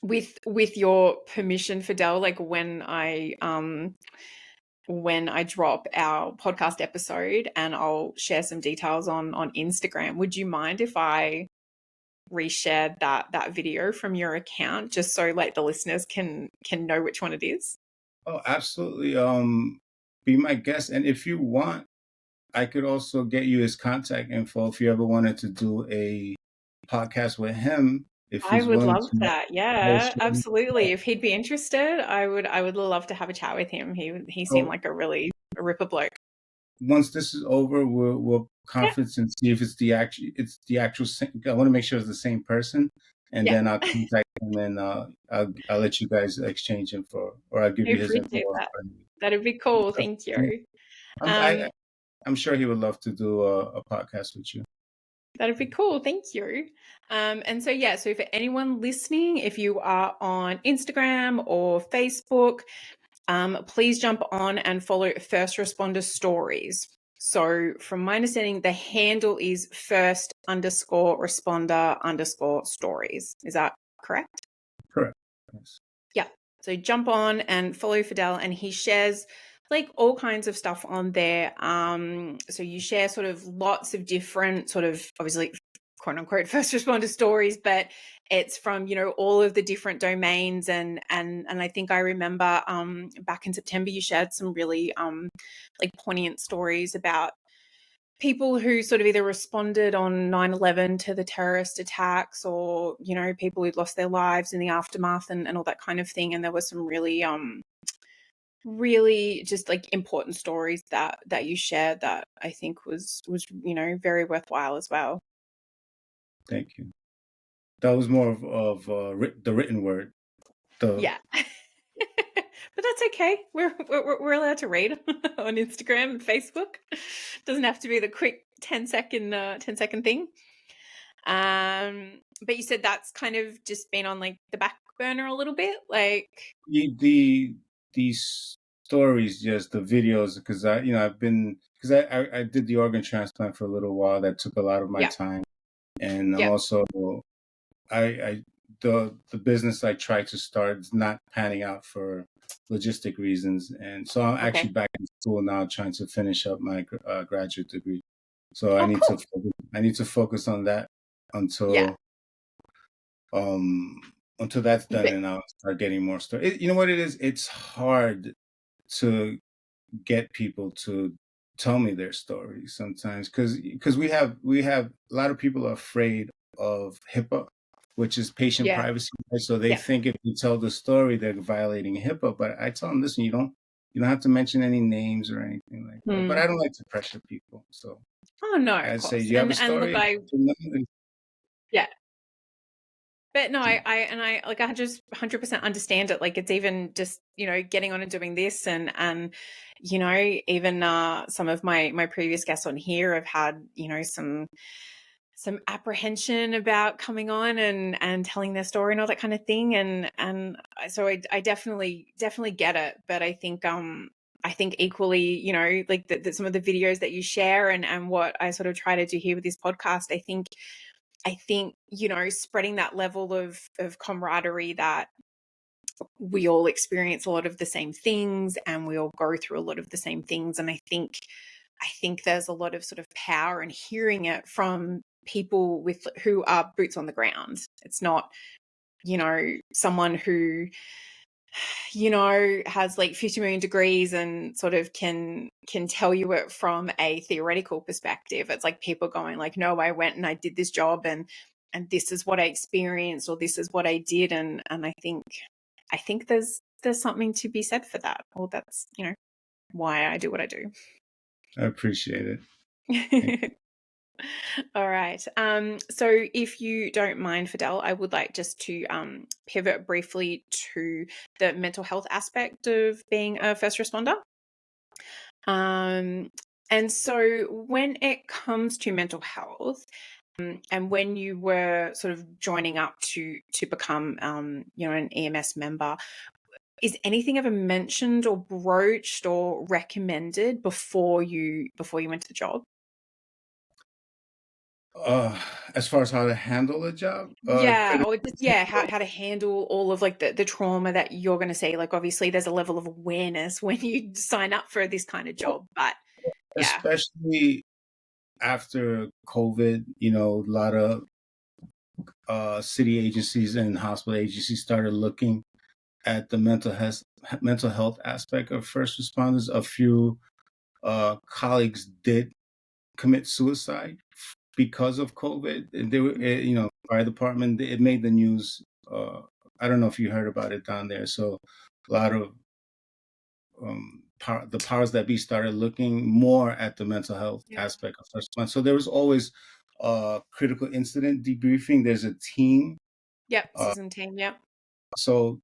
with your permission, Fidel, like when I drop our podcast episode and I'll share some details on Instagram, would you mind if I reshared that video from your account just so like the listeners can know which one it is? Oh, absolutely. Be my guest, and if you want, I could also get you his contact info if you ever wanted to do a podcast with him. If I he's would willing love to that. Yeah, host you. absolutely. If he'd be interested, I would love to have a chat with him. He seemed So like a ripper bloke. once this is over, we'll Yeah. conference and see if it's the actual. I want to make sure it's the same person, and Yeah. then I'll contact him and I'll let you guys exchange info, or I'll give I you his appreciate info. that. That'd be cool. Thank you. I'm Um, I'm sure he would love to do a podcast with you. That'd be cool. Thank you. And so, yeah, so for anyone listening, if you are on Instagram or Facebook, please jump on and follow First Responder Stories. So from my understanding, the handle is first_responder_stories. Is that correct? Correct. Yes. Yeah. So jump on and follow Fidel, and he shares like all kinds of stuff on there. So you share sort of lots of different sort of obviously quote unquote first responder stories, but it's from all of the different domains, and I think I remember back in September you shared some really like poignant stories about people who sort of either responded on 9/11 to the terrorist attacks, or people who'd lost their lives in the aftermath, and all that kind of thing. And there were some really just like important stories that you shared that I think was very worthwhile as well. Thank you. That was more of the written word. Yeah. But that's okay. We're allowed to read on Instagram and Facebook. Doesn't have to be the quick 10-second thing. But you said that's kind of just been on like the back burner a little bit, like these stories, just the videos, because I've been, because I did the organ transplant for a little while. That took a lot of my yeah, time, and I'm yeah, also I the business I tried to start is not panning out for logistic reasons, and so I'm actually okay. back in school now, trying to finish up my graduate degree. So I Oh, need to cool. focus on that Yeah, until um until that's done, but and I'll start getting more stories. You know what it is? It's hard to get people to tell me their stories sometimes, because we have a lot of people are afraid of HIPAA, which is patient yeah, privacy, right? So they yeah, think if you tell the story they're violating HIPAA. But I tell them, listen, You don't have to mention any names or anything like that. But I don't like to pressure people. So Oh no, of I'd say, course. you have a And look, story? yeah. But no, I like I just 100% understand it. Like it's even just, getting on and doing this and even some of my previous guests on here have had, some apprehension about coming on and telling their story and all that kind of thing. And so I definitely get it. But I think equally, like some of the videos that you share and what I sort of try to do here with this podcast, I think, spreading that level of camaraderie that we all experience a lot of the same things and we all go through a lot of the same things. And I think there's a lot of sort of power in hearing it from people who are boots on the ground. It's not, someone who, has like 50 million degrees and sort of can tell you it from a theoretical perspective. It's like people going like, no, I went and I did this job and this is what I experienced or this is what I did. And I think there's something to be said for that. Or that's, why I do what I do. I appreciate it. All right. So if you don't mind, Fidel, I would like just to pivot briefly to the mental health aspect of being a first responder. And so when it comes to mental health, and when you were sort of joining up to become, an EMS member, is anything ever mentioned or broached or recommended before you went to the job? As far as how to handle a job, Yeah, or just how to handle all of like the trauma that you're going to see. Like obviously, there's a level of awareness when you sign up for this kind of job, but yeah, especially after COVID, a lot of city agencies and hospital agencies started looking at the mental health aspect of first responders. A few colleagues did commit suicide because of COVID. And they were, fire department, it made the news. I don't know if you heard about it down there. So a lot of the powers that be started looking more at the mental health aspect of first responders. So there was always critical incident debriefing. There's a team. yep, CISM team, yep. So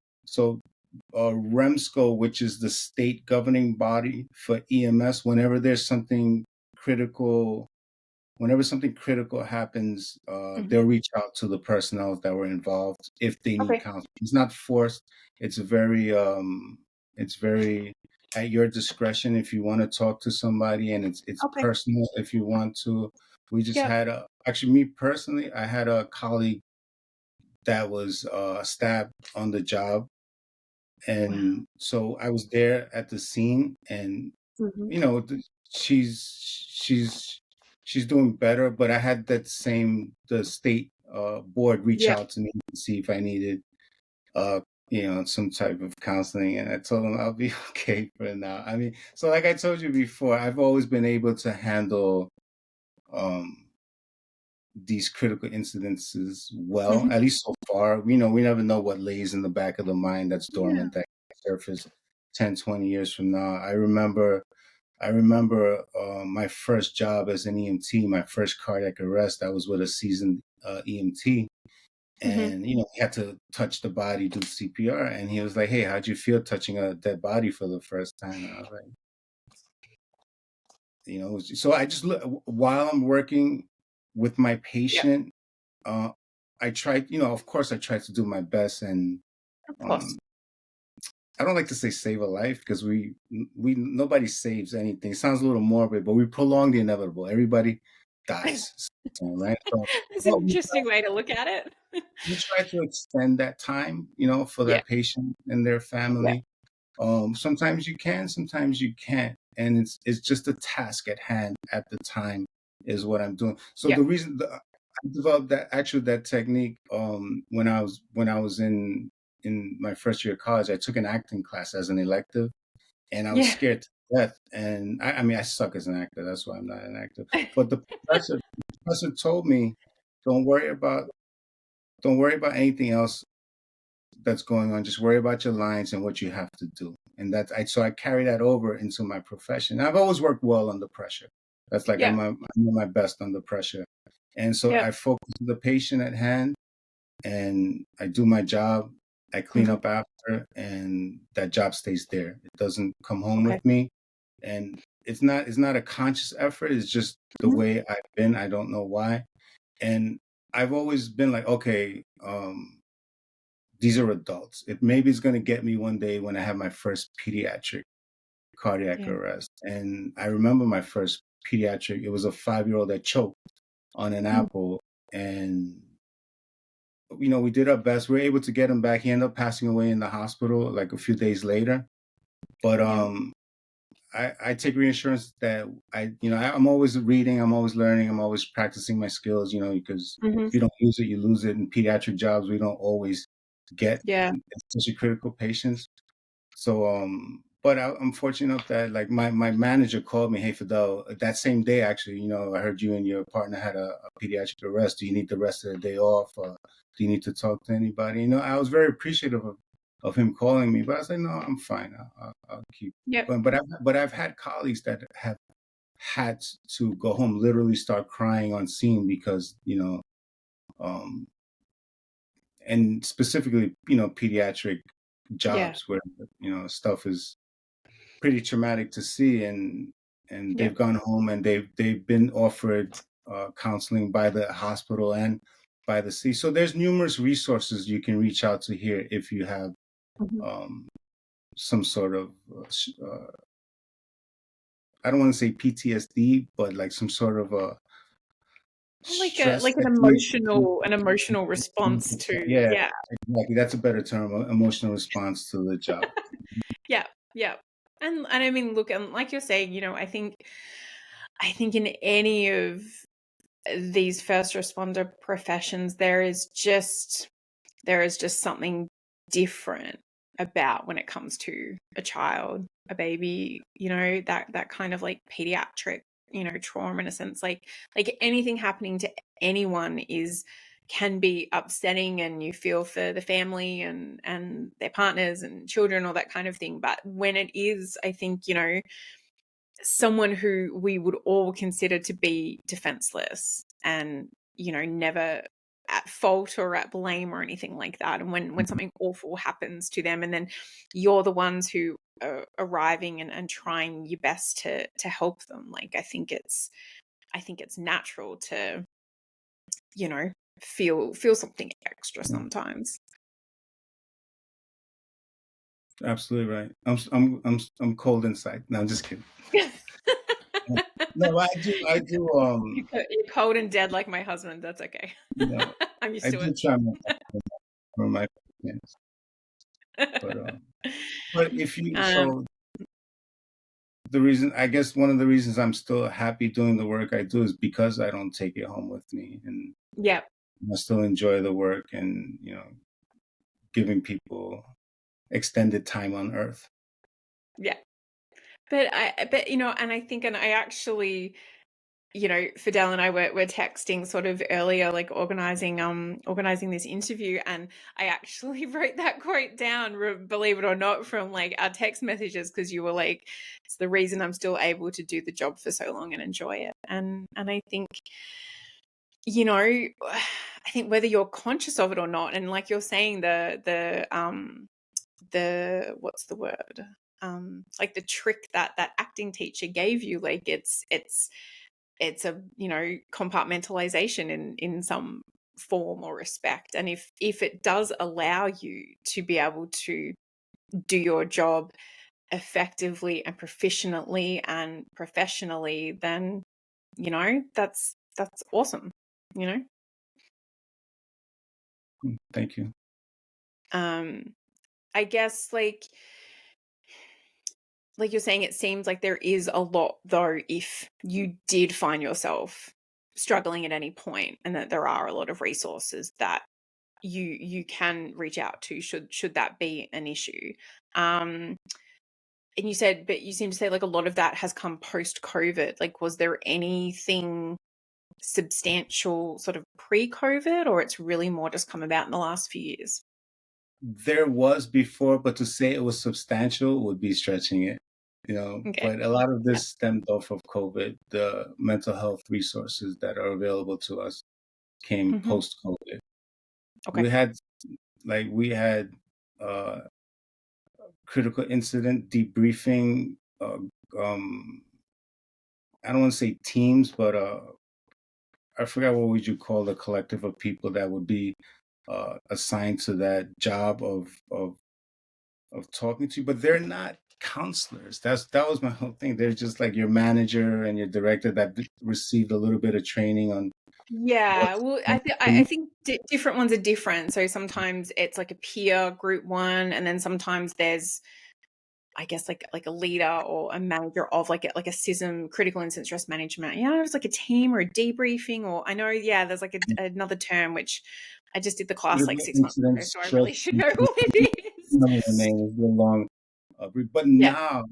REMSCO, which is the state governing body for EMS, whenever something critical happens, they'll reach out to the personnel that were involved if they need counseling. It's not forced. It's very at your discretion if you want to talk to somebody, and it's personal if you want to. We just had actually, me personally, I had a colleague that was stabbed on the job. And so I was there at the scene, and she's doing better, but I had the state board reach out to me to see if I needed some type of counseling, and I told them I'll be okay for now. I mean, so like I told you before, I've always been able to handle these critical incidences well, at least so far. We never know what lays in the back of the mind that's dormant that can surface 10, 20 years from now. I remember my first job as an EMT, my first cardiac arrest. I was with a seasoned EMT, and we had to touch the body, do CPR, and he was like, "Hey, how'd you feel touching a dead body for the first time?" And I was like, so I just while I'm working with my patient, I tried, of course I tried to do my best, and I don't like to say save a life, because nobody saves anything. It sounds a little morbid, but we prolong the inevitable. Everybody dies, right? So, it's an interesting way to look at it. We try to extend that time, for that patient and their family. Sometimes you can, sometimes you can't, and it's just a task at hand at the time is what I'm doing. So the reason I developed that technique when I was in my first year of college. I took an acting class as an elective, and I was scared to death. And I mean, I suck as an actor. That's why I'm not an actor. But the professor told me, don't worry about anything else that's going on. Just worry about your lines and what you have to do. And so I carry that over into my profession. I've always worked well under pressure. That's like, I'm my best under pressure. And so I focus on the patient at hand, and I do my job. I clean up after, and that job stays there. It doesn't come home with me. And it's not a conscious effort. It's just the way I've been. I don't know why. And I've always been like, okay, these are adults. Maybe it's going to get me one day when I have my first pediatric cardiac arrest. And I remember my first pediatric, it was a 5-year-old that choked on an apple. And, we did our best. We were able to get him back. He ended up passing away in the hospital like a few daes later. But I take reassurance that I'm always reading, I'm always learning, I'm always practicing my skills, because if you don't use it, you lose it. In pediatric jobs, we don't always get especially critical patients. So, but I'm fortunate enough that like my manager called me, "Hey, Fidel," that same day, actually, I heard you and your partner had a pediatric arrest. Do you need the rest of the day off? Do you need to talk to anybody? I was very appreciative of him calling me, but I was like, no, I'm fine. I'll keep going. But I've had colleagues that have had to go home, literally start crying on scene because, and specifically, pediatric jobs where, stuff is pretty traumatic to see, and they've gone home and they've been offered counseling by the hospital and by the city. So there's numerous resources you can reach out to here if you have some sort of I don't want to say PTSD, but like some sort of a like an emotional response to exactly, that's a better term, emotional response to the job. And I mean, look, and like you're saying, I think in any of these first responder professions, there is just something different about when it comes to a child, a baby, that kind of like pediatric, trauma, in a sense, like anything happening to anyone can be upsetting, and you feel for the family and their partners and children, all that kind of thing. But when it is, I think, someone who we would all consider to be defenseless and, never at fault or at blame or anything like that. And when something awful happens to them, and then you're the ones who are arriving and trying your best to help them, like, I think it's natural to, feel something extra sometimes. Absolutely right. I'm cold inside. No, I'm just kidding. No, I do. You're cold and dead like my husband. That's okay. I'm used to it. I do try for my patients. But if you so the reason, I guess one of the reasons I'm still happy doing the work I do is because I don't take it home with me, and I still enjoy the work and giving people extended time on Earth. But and I think, and I actually, Fidel and I were texting sort of earlier, like organizing this interview, and I actually wrote that quote down, believe it or not, from like our text messages, because you were like, it's the reason I'm still able to do the job for so long and enjoy it. And I think, I think whether you're conscious of it or not, and like you're saying, the what's the word? Like the trick that acting teacher gave you, like it's a compartmentalization in some form or respect. And if it does allow you to be able to do your job effectively and proficiently and professionally, then that's awesome. Thank you. I guess like you're saying, it seems like there is a lot, though, if you did find yourself struggling at any point, and that there are a lot of resources that you can reach out to should that be an issue. And you seem to say like a lot of that has come post-COVID. Like, was there anything substantial sort of pre-COVID, or it's really more just come about in the last few years? There was before, but to say it was substantial would be stretching it, Okay. but a lot of Yeah. this stemmed off of COVID. The mental health resources that are available to us came Hmm. post COVID. Okay. We had uh, critical incident debriefing. Um, I don't want to say teams, but I forgot what would you call the collective of people that would be assigned to that job of talking to you, but they're not counselors. That was my whole thing. They're just like your manager and your director that received a little bit of training on what. Yeah, well, I think different ones are different. So sometimes it's like a peer group one, and then sometimes there's, I guess, like a leader or a manager of like a CISM, critical incident stress management. Yeah, it's like a team or a debriefing, or I know, yeah, there's like another term which I just did the class like Critical 6 months incident ago, so I stress. really should know what it is. No, the name is real long. But Yeah, now,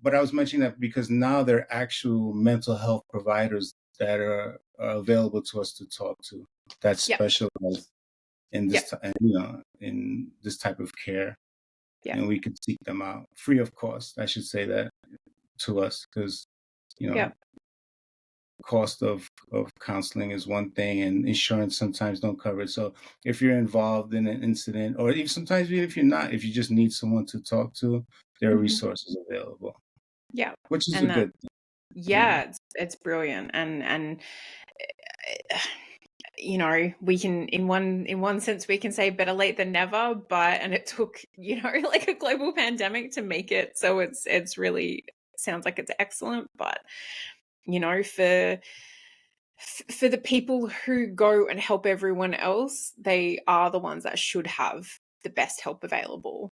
but I was mentioning that because now there are actual mental health providers that are available to us to talk to that yeah, specialize in yeah, in this type of care, yeah, and we could seek them out free of cost. I should say that to us because you yeah. know cost of counseling is one thing, and insurance sometimes don't cover it. So if you're involved in an incident, or even sometimes even if you're not, if you just need someone to talk to, there are Hmm. resources available, Yeah, which is a and that, good thing. Yeah, yeah, it's brilliant, and we can, in one sense, we can say better late than never, and it took, like a global pandemic to make it. So it's really sounds like it's excellent, but for the people who go and help everyone else, they are the ones that should have the best help available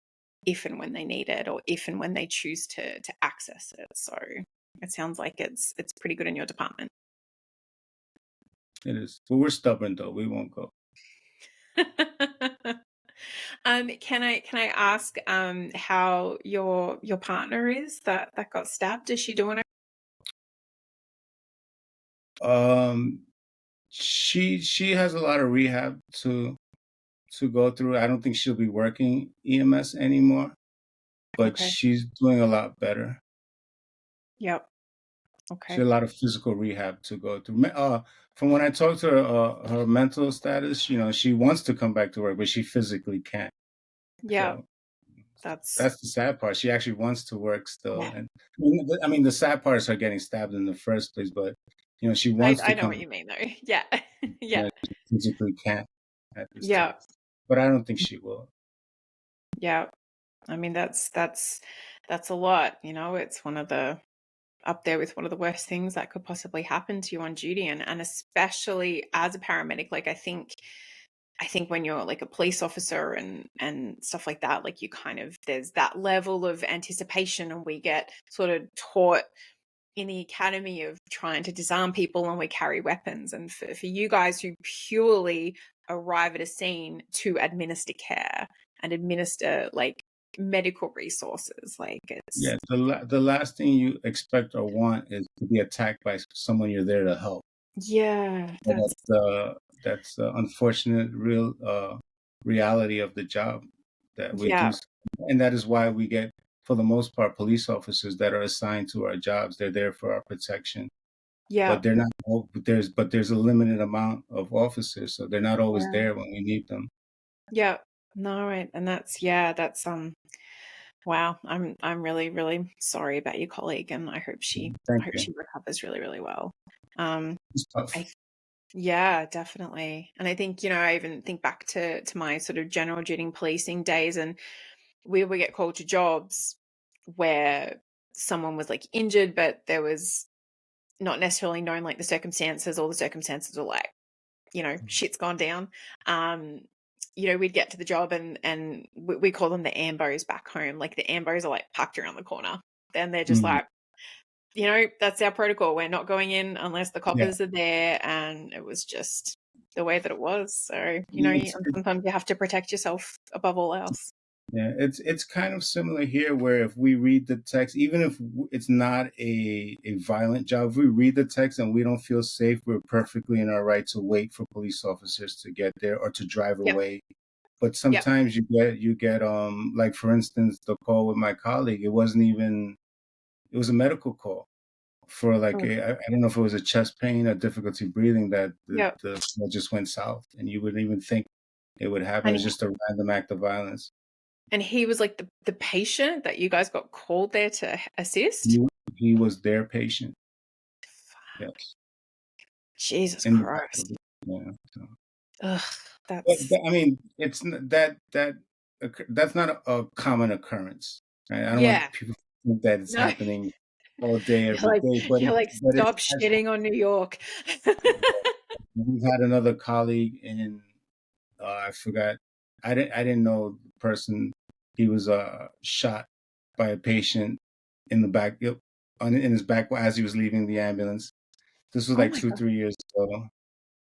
if and when they need it, or if and when they choose to access it. So it sounds like it's pretty good in your department. it is. But we're stubborn though. We won't go. Can I ask how your partner is that got stabbed? Is she doing it? Um, she has a lot of rehab to go through. I don't think she'll be working EMS anymore, but Okay. she's doing a lot better. Yep. She Okay. had a lot of physical rehab to go through. From when I talked to her, her mental status, she wants to come back to work, but she physically can't. Yeah. So That's that's the sad part. She actually wants to work still, yeah. and I mean, the sad part is her getting stabbed in the first place. But she I wants to I know what come, you mean though. Yeah. Yeah. but she physically can't at this time. Yeah. But I don't think she will. Yeah. I mean, that's a lot. It's one of the up there with one of the worst things that could possibly happen to you on duty, and especially as a paramedic. Like I think when you're like a police officer and stuff like that, like you kind of, there's that level of anticipation, and we get sort of taught in the academy of trying to disarm people, and we carry weapons. And for you guys who purely arrive at a scene to administer care and administer like medical resources, like it's, Yeah, the last thing you expect or want is to be attacked by someone you're there to help. yeah, But that's, that's the unfortunate real reality of the job that we do, yeah, and that is why we get, for the most part, police officers that are assigned to our jobs. They're there for our protection, yeah, but they're not. There's a limited amount of officers, so they're not always yeah, there when we need them. yeah. No, right. And that's, yeah, that's wow. I'm really, really sorry about your colleague, and I hope she I Thank hope you. she recovers really, really well. Um It's tough. I Yeah, definitely. And I think, I even think back to my sort of general duty policing days, and we would get called to jobs where someone was like injured, but there was not necessarily known like the circumstances, or the circumstances were like, shit's gone down. Um, we'd get to the job, and we call them the ambos back home. Like the ambos are like parked around the corner. Then they're just Mm. like, that's our protocol. We're not going in unless the Yeah, coppers are there. And it was just the way that it was. So, it's, sometimes you have to protect yourself above all else. Yeah, it's kind of similar here, where if we read the text, even if it's not a violent job, if we read the text and we don't feel safe, we're perfectly in our right to wait for police officers to get there or to drive Yep. away But Yep. sometimes you get like for instance the call with my colleague, it wasn't even, it was a medical call for like Oh, I don't know if it was a chest pain or difficulty breathing that yep. that just went south, and you wouldn't even think it would happen. And It's just a random act of violence. he was like the patient that you guys got called there to assist? He, he was their patient. Yes, Jesus in the back of Christ. the, yeah. So. Ugh, But, that's I mean, it's that's not a common occurrence. Right? I don't yeah. want people to think that it's No. happening all day, You're every like day, you're like, but it's "Stop actually, shitting on New York." we've had another colleague in, I forgot, I didn't know the person. He was shot by a patient in the back, in his back as he was leaving the ambulance. This was Oh like my two, god. 3 years ago.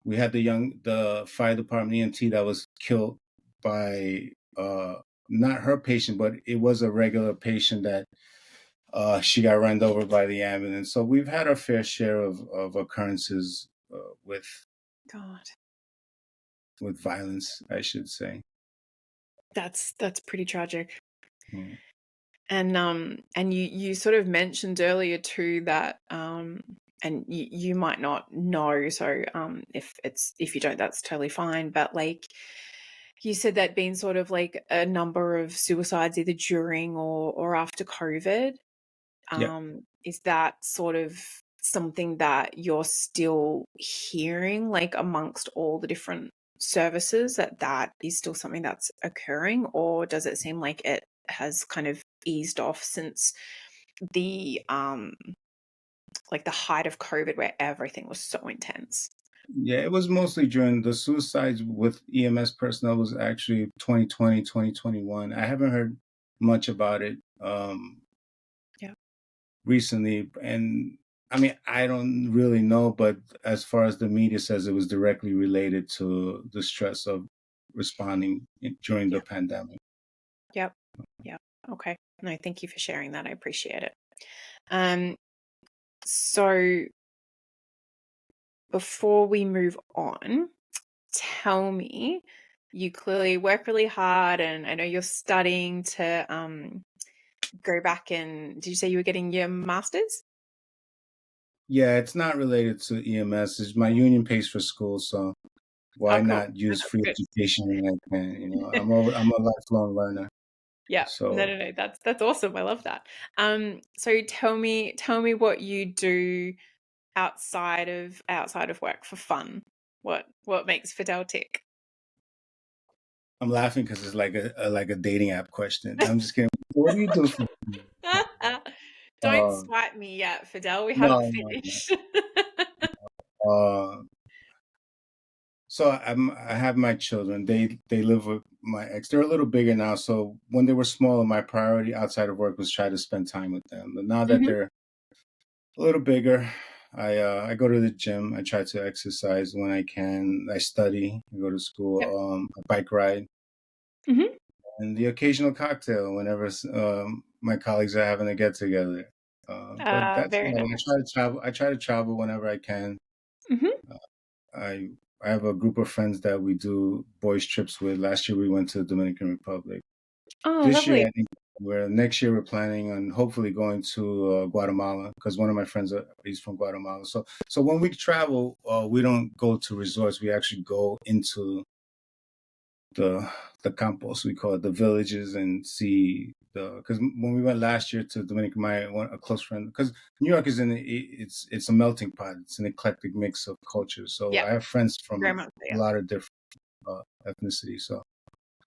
We had the fire department EMT that was killed by not her patient, but it was a regular patient that she got run over by the ambulance. So we've had our fair share of occurrences God. with violence, I should say. That's pretty tragic. Mm. And you sort of mentioned earlier too that and you might not know, so if you don't, that's totally fine, but like you said that been sort of like a number of suicides either during or after COVID. Yeah, Is that sort of something that you're still hearing, like amongst all the different services, that is still something that's occurring, or does it seem like it has kind of eased off since the like the height of COVID where everything was so intense? yeah. It was mostly during the suicides with EMS personnel was actually 2020, 2021. I haven't heard much about it. Yeah. Recently, and I mean, I don't really know, but as far as the media says, it was directly related to the stress of responding during the Yeah. pandemic. Yep. Yeah. Okay. No, thank you for sharing that. I appreciate it. Um, so before we move on, tell me, you clearly work really hard, and I know you're studying to go back and did you say you were getting your master's? Yeah, it's not related to EMS. It's my union pays for school, so Oh, why cool. not No, use that's free good. education when I can? I'm a lifelong learner. Yeah. No, So no, no. That's awesome. I love that. So tell me what you do outside of work for fun. What makes Fidel tick? I'm laughing because it's like a dating app question. I'm just kidding. What do you do for? Don't Uh, swipe me yet, Fidel. We haven't no, no, no. finished. Uh, So I have my children. They live with my ex. They're a little bigger now. So when they were smaller, my priority outside of work was try to spend time with them. But now that Hmm. they're a little bigger, I go to the gym. I try to exercise when I can. I study. I go to school. Yep. I bike ride, Hmm. and the occasional cocktail whenever my colleagues are having a get together. But that's Very about it. I nice. try to travel. I try to travel whenever I can. Hmm. I I have a group of friends that we do boys trips with. Last year we went to the Dominican Republic. Oh, This year lovely. I think next year we're planning on hopefully going to Guatemala because one of my friends he's from Guatemala. So when we travel, we don't go to resorts. We actually go into the the campos, we call it, the villages, and see the, because when we went last year to Dominican, a close friend, because New York is it's a melting pot. It's an eclectic mix of cultures. So Yep. I have friends Very from much so, a yeah. lot of different ethnicities. So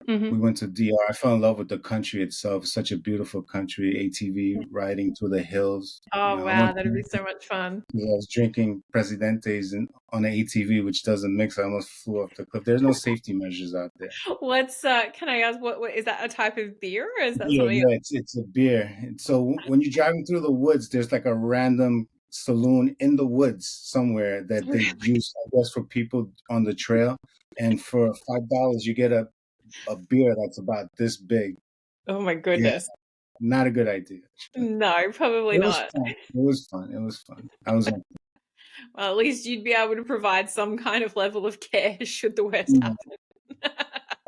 we Hmm. went to DR. I fell in love with the country itself. It's such a beautiful country. ATV riding through the hills. Oh, I went wow. That'd be so much fun. I was drinking Presidentes on an ATV, which doesn't mix. I almost flew off the cliff. There's no safety measures out there. Can I ask, what is that, a type of beer, or is that Yeah, something yeah, it's a beer. So when you're driving through the woods, there's like a random saloon in the woods somewhere that else? they use, I guess, for people on the trail. And for $5, you get a beer that's about this big. Oh my Yeah, goodness. not a good idea. No, probably It was not. fun. It was fun. It was fun. I was on. Well, at least you'd be able to provide some kind of level of care should the worst Yeah. happen.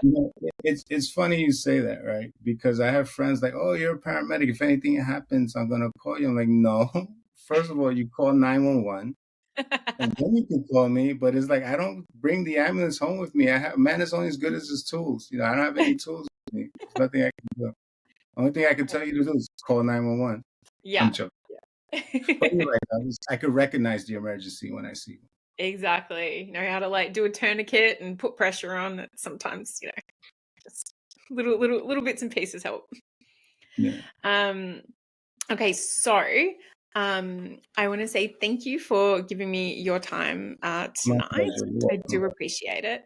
You know, it's funny you say that, right? Because I have friends like, "Oh, you're a paramedic. If anything happens, I'm gonna call you." I'm like, "No. First of all, you call 911, and then you can call me." But it's like I don't bring the ambulance home with me. I have man is only as good as his tools. You know, I don't have any tools with me. There's nothing I can do. Only thing I can tell you to do is call 911. I'm Yeah. joking. But you're right. I could recognize the emergency when I see one. Exactly. Know how to like do a tourniquet and put pressure on it. Sometimes, just little bits and pieces help. Yeah. Okay, so I want to say thank you for giving me your time My tonight. pleasure. You're I do welcome. appreciate it.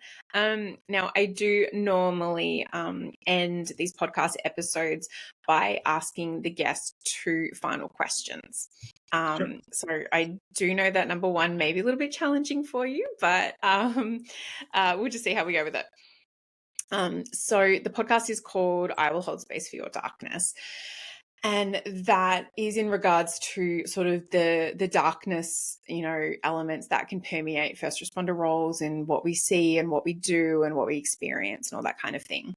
Now, I do normally end these podcast episodes by asking the guest two final questions. Sure. So I do know that number one may be a little bit challenging for you, but we'll just see how we go with it. So the podcast is called I Will Hold Space for Your Darkness. And that is in regards to sort of the darkness, elements that can permeate first responder roles and what we see and what we do and what we experience and all that kind of thing.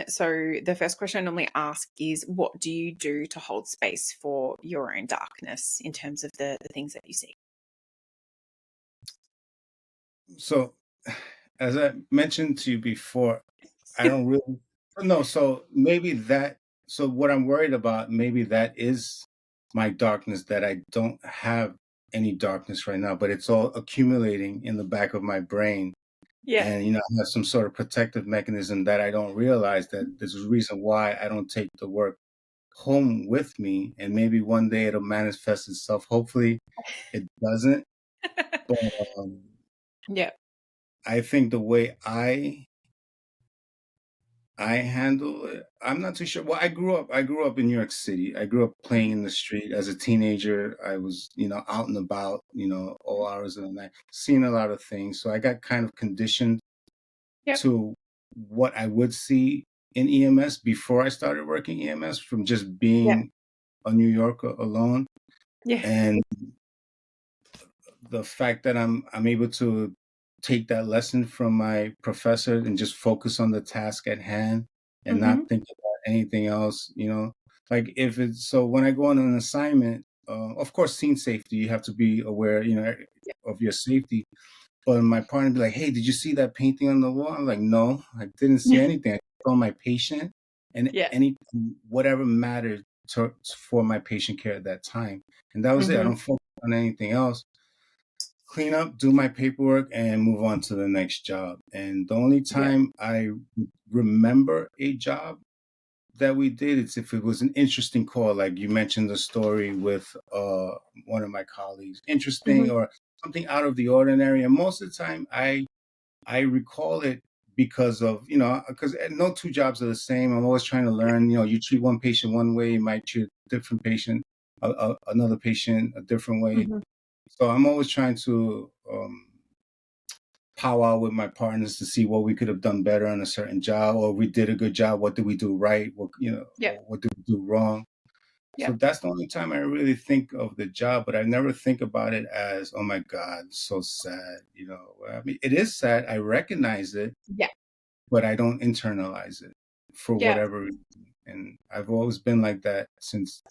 So the first question I normally ask is, what do you do to hold space for your own darkness in terms of the things that you see? So, as I mentioned to you before, I don't really no, so maybe that so what I'm worried about, maybe that is my darkness, that I don't have any darkness right now, but it's all accumulating in the back of my brain. Yeah. And I have some sort of protective mechanism that I don't realize, that there's a reason why I don't take the work home with me, and maybe one day it'll manifest itself. Hopefully it doesn't. But Yeah. I think the way I handle it, I'm not too sure. Well, I grew up in New York City. I grew up playing in the street as a teenager. I was, out and about, all hours of the night, seeing a lot of things. So I got kind of conditioned Yep. to what I would see in EMS before I started working EMS, from just Yeah. being a New Yorker alone. Yeah. And the fact that I'm able to take that lesson from my professor and just focus on the task at hand and not Mm-hmm. think about anything else. Like if it's so when I go on an assignment, of course, scene safety, you have to be aware, of your safety. But my partner be like, "Hey, did you see that painting on the wall?" I'm like, "No, I didn't see Yeah. anything. I saw my patient and Yeah. whatever mattered for my patient care at that time, and that was it. I Mm-hmm. don't focus on anything else. Clean up, do my paperwork, and move on to the next job." And the only Yeah. time I remember a job that we did, it's if it was an interesting call, like you mentioned the story with one of my colleagues, interesting Mm-hmm. or something out of the ordinary. And most of the time, I recall it because of because no two jobs are the same. I'm always trying to learn. You treat one patient one way, you might treat a different patient, another patient a different way. Mm-hmm. So I'm always trying to powwow with my partners to see what we could have done better on a certain job, or we did a good job. What did we do right? Yeah. What did we do wrong? So Yeah. that's the only time I really think of the job, but I never think about it as, "Oh my God, so sad." I mean, it is sad. I recognize it, Yeah. but I don't internalize it for Yeah. whatever reason. And I've always been like that since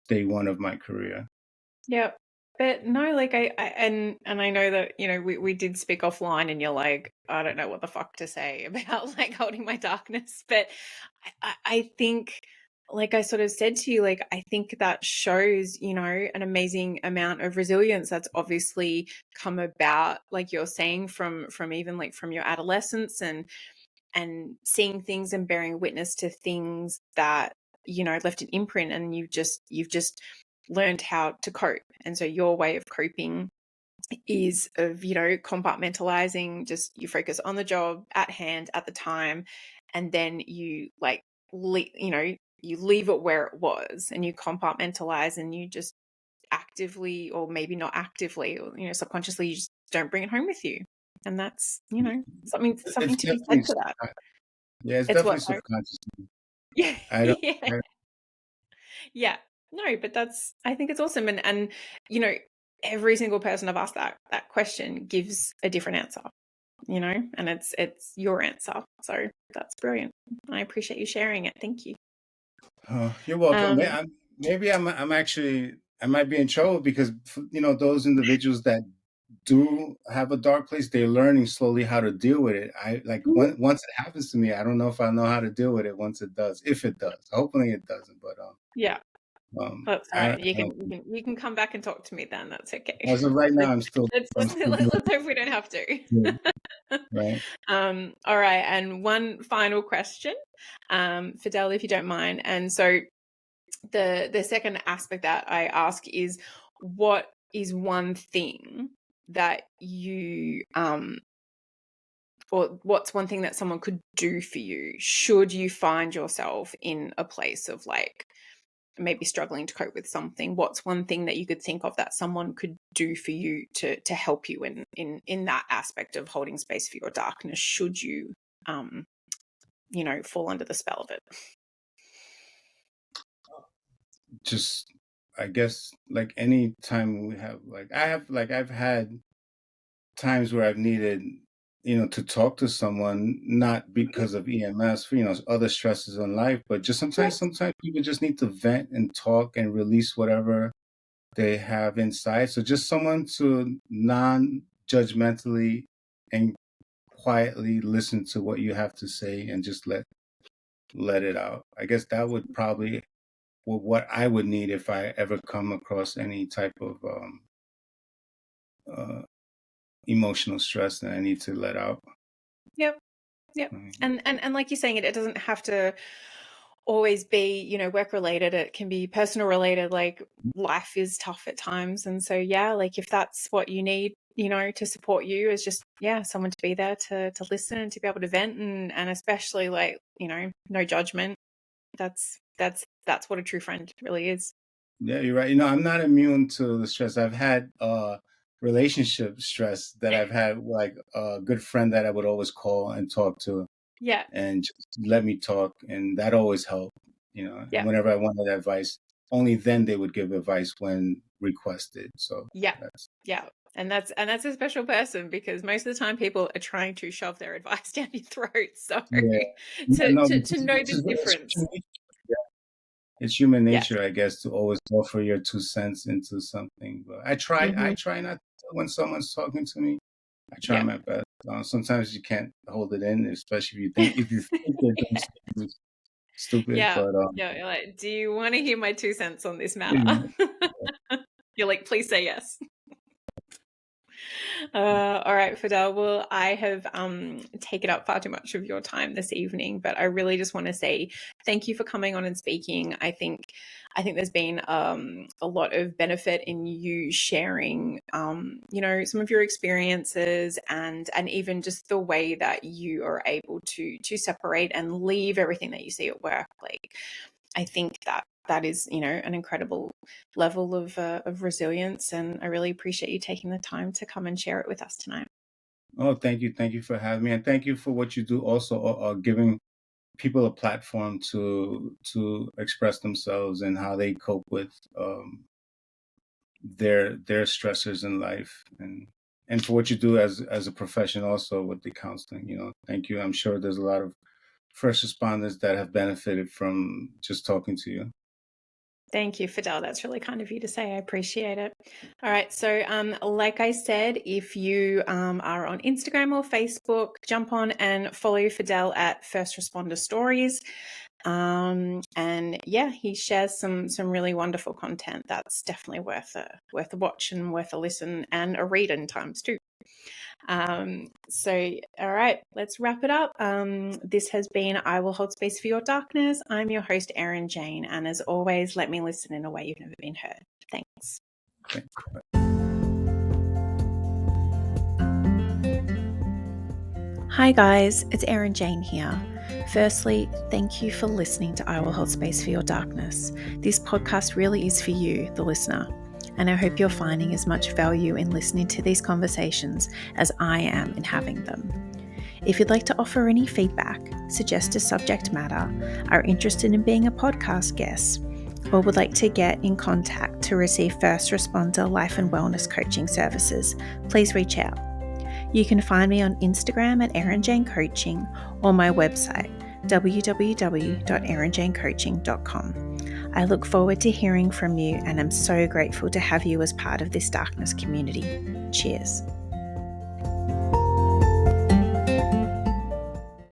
day one of my career. Yeah. But no, like and I know that, we did speak offline and you're like, I don't know what the fuck to say about like holding my darkness. But I think, like I sort of said to you, like I think that shows, an amazing amount of resilience that's obviously come about, like you're saying, from even like from your adolescence and seeing things and bearing witness to things that left an imprint, and you've just learned how to cope. And so your way of coping is of compartmentalizing, just you focus on the job at hand at the time, and then you like you leave it where it was, and you compartmentalize, and you just actively, or maybe not actively, or subconsciously, you just don't bring it home with you. And that's something It's to be definitely, said for that. yeah, it's It's definitely what, sorry? subconscious. Yeah. I don't, Yeah. I, Yeah. No, but I think it's awesome. And, you know, every single person I've asked that question gives a different answer. and it's your answer. So that's brilliant. I appreciate you sharing it. Thank you. You're welcome. Maybe I might be in trouble because, those individuals that do have a dark place, they're learning slowly how to deal with it. Once it happens to me, I don't know if I know how to deal with it once it does, if it does. Hopefully it doesn't, but yeah. That's right. You can come back and talk to me then. That's okay. As of right now, let's hope we don't have to. Right. All right. And one final question, Fidel, if you don't mind. And so the second aspect that I ask is, what is one thing that you or what's one thing that someone could do for you should you find yourself in a place of maybe struggling to cope with something? What's one thing that you could think of that someone could do for you to help you in that aspect of holding space for your darkness, should you fall under the spell of it? Just, I guess, any time we have, I've had times where I've needed, to talk to someone, not because of EMS, for, other stresses in life, but just sometimes people just need to vent and talk and release whatever they have inside. So just someone to non-judgmentally and quietly listen to what you have to say and just let it out. I guess that would probably what I would need if I ever come across any type of emotional stress that I need to let out. Yep. And like you're saying, it doesn't have to always be, work related. It can be personal related. Life is tough at times. And so, if that's what you need, to support you, is just, someone to be there to listen and to be able to vent, and especially no judgment. That's what a true friend really is. Yeah, you're right. I'm not immune to the stress. I've had relationship stress that I've had, a good friend that I would always call and talk to. Yeah. And just let me talk, and that always helped. And whenever I wanted advice, only then they would give advice when requested. So and that's a special person, because most of the time people are trying to shove their advice down your throat. So to know the difference. It's human nature, I guess, to always offer your 2 cents into something. But I try not to, when someone's talking to me. I try my best. Sometimes you can't hold it in, especially if you think they're doing something stupid. Yeah. But, you're like, do you want to hear my 2 cents on this matter? You're like, please say yes. All right, Fidel. Well, I have taken up far too much of your time this evening, but I really just want to say thank you for coming on and speaking. I think there's been a lot of benefit in you sharing, some of your experiences and even just the way that you are able to separate and leave everything that you see at work. I think that is, an incredible level of resilience, and I really appreciate you taking the time to come and share it with us tonight. Oh, thank you. Thank you for having me, and thank you for what you do also, giving people a platform to express themselves and how they cope with their stressors in life, and for what you do as a profession also with the counseling. Thank you. I'm sure there's a lot of first responders that have benefited from just talking to you. Thank you, Fidel. That's really kind of you to say. I appreciate it. All right. So like I said, if you are on Instagram or Facebook, jump on and follow Fidel at First Responder Stories. And he shares some really wonderful content that's definitely worth a watch and worth a listen and a read in times too. So, all right, let's wrap it up. This has been I Will Hold Space for Your Darkness. I'm your host, Erin Jane. And as always, let me listen in a way you've never been heard. Thanks. Hi guys, it's Erin Jane here. Firstly, thank you for listening to I Will Hold Space for Your Darkness. This podcast really is for you, the listener, and I hope you're finding as much value in listening to these conversations as I am in having them. If you'd like to offer any feedback, suggest a subject matter, are interested in being a podcast guest, or would like to get in contact to receive first responder life and wellness coaching services, please reach out. You can find me on Instagram at Erin Jane Coaching or my website www.erinjanecoaching.com. I look forward to hearing from you, and I'm so grateful to have you as part of this darkness community. Cheers.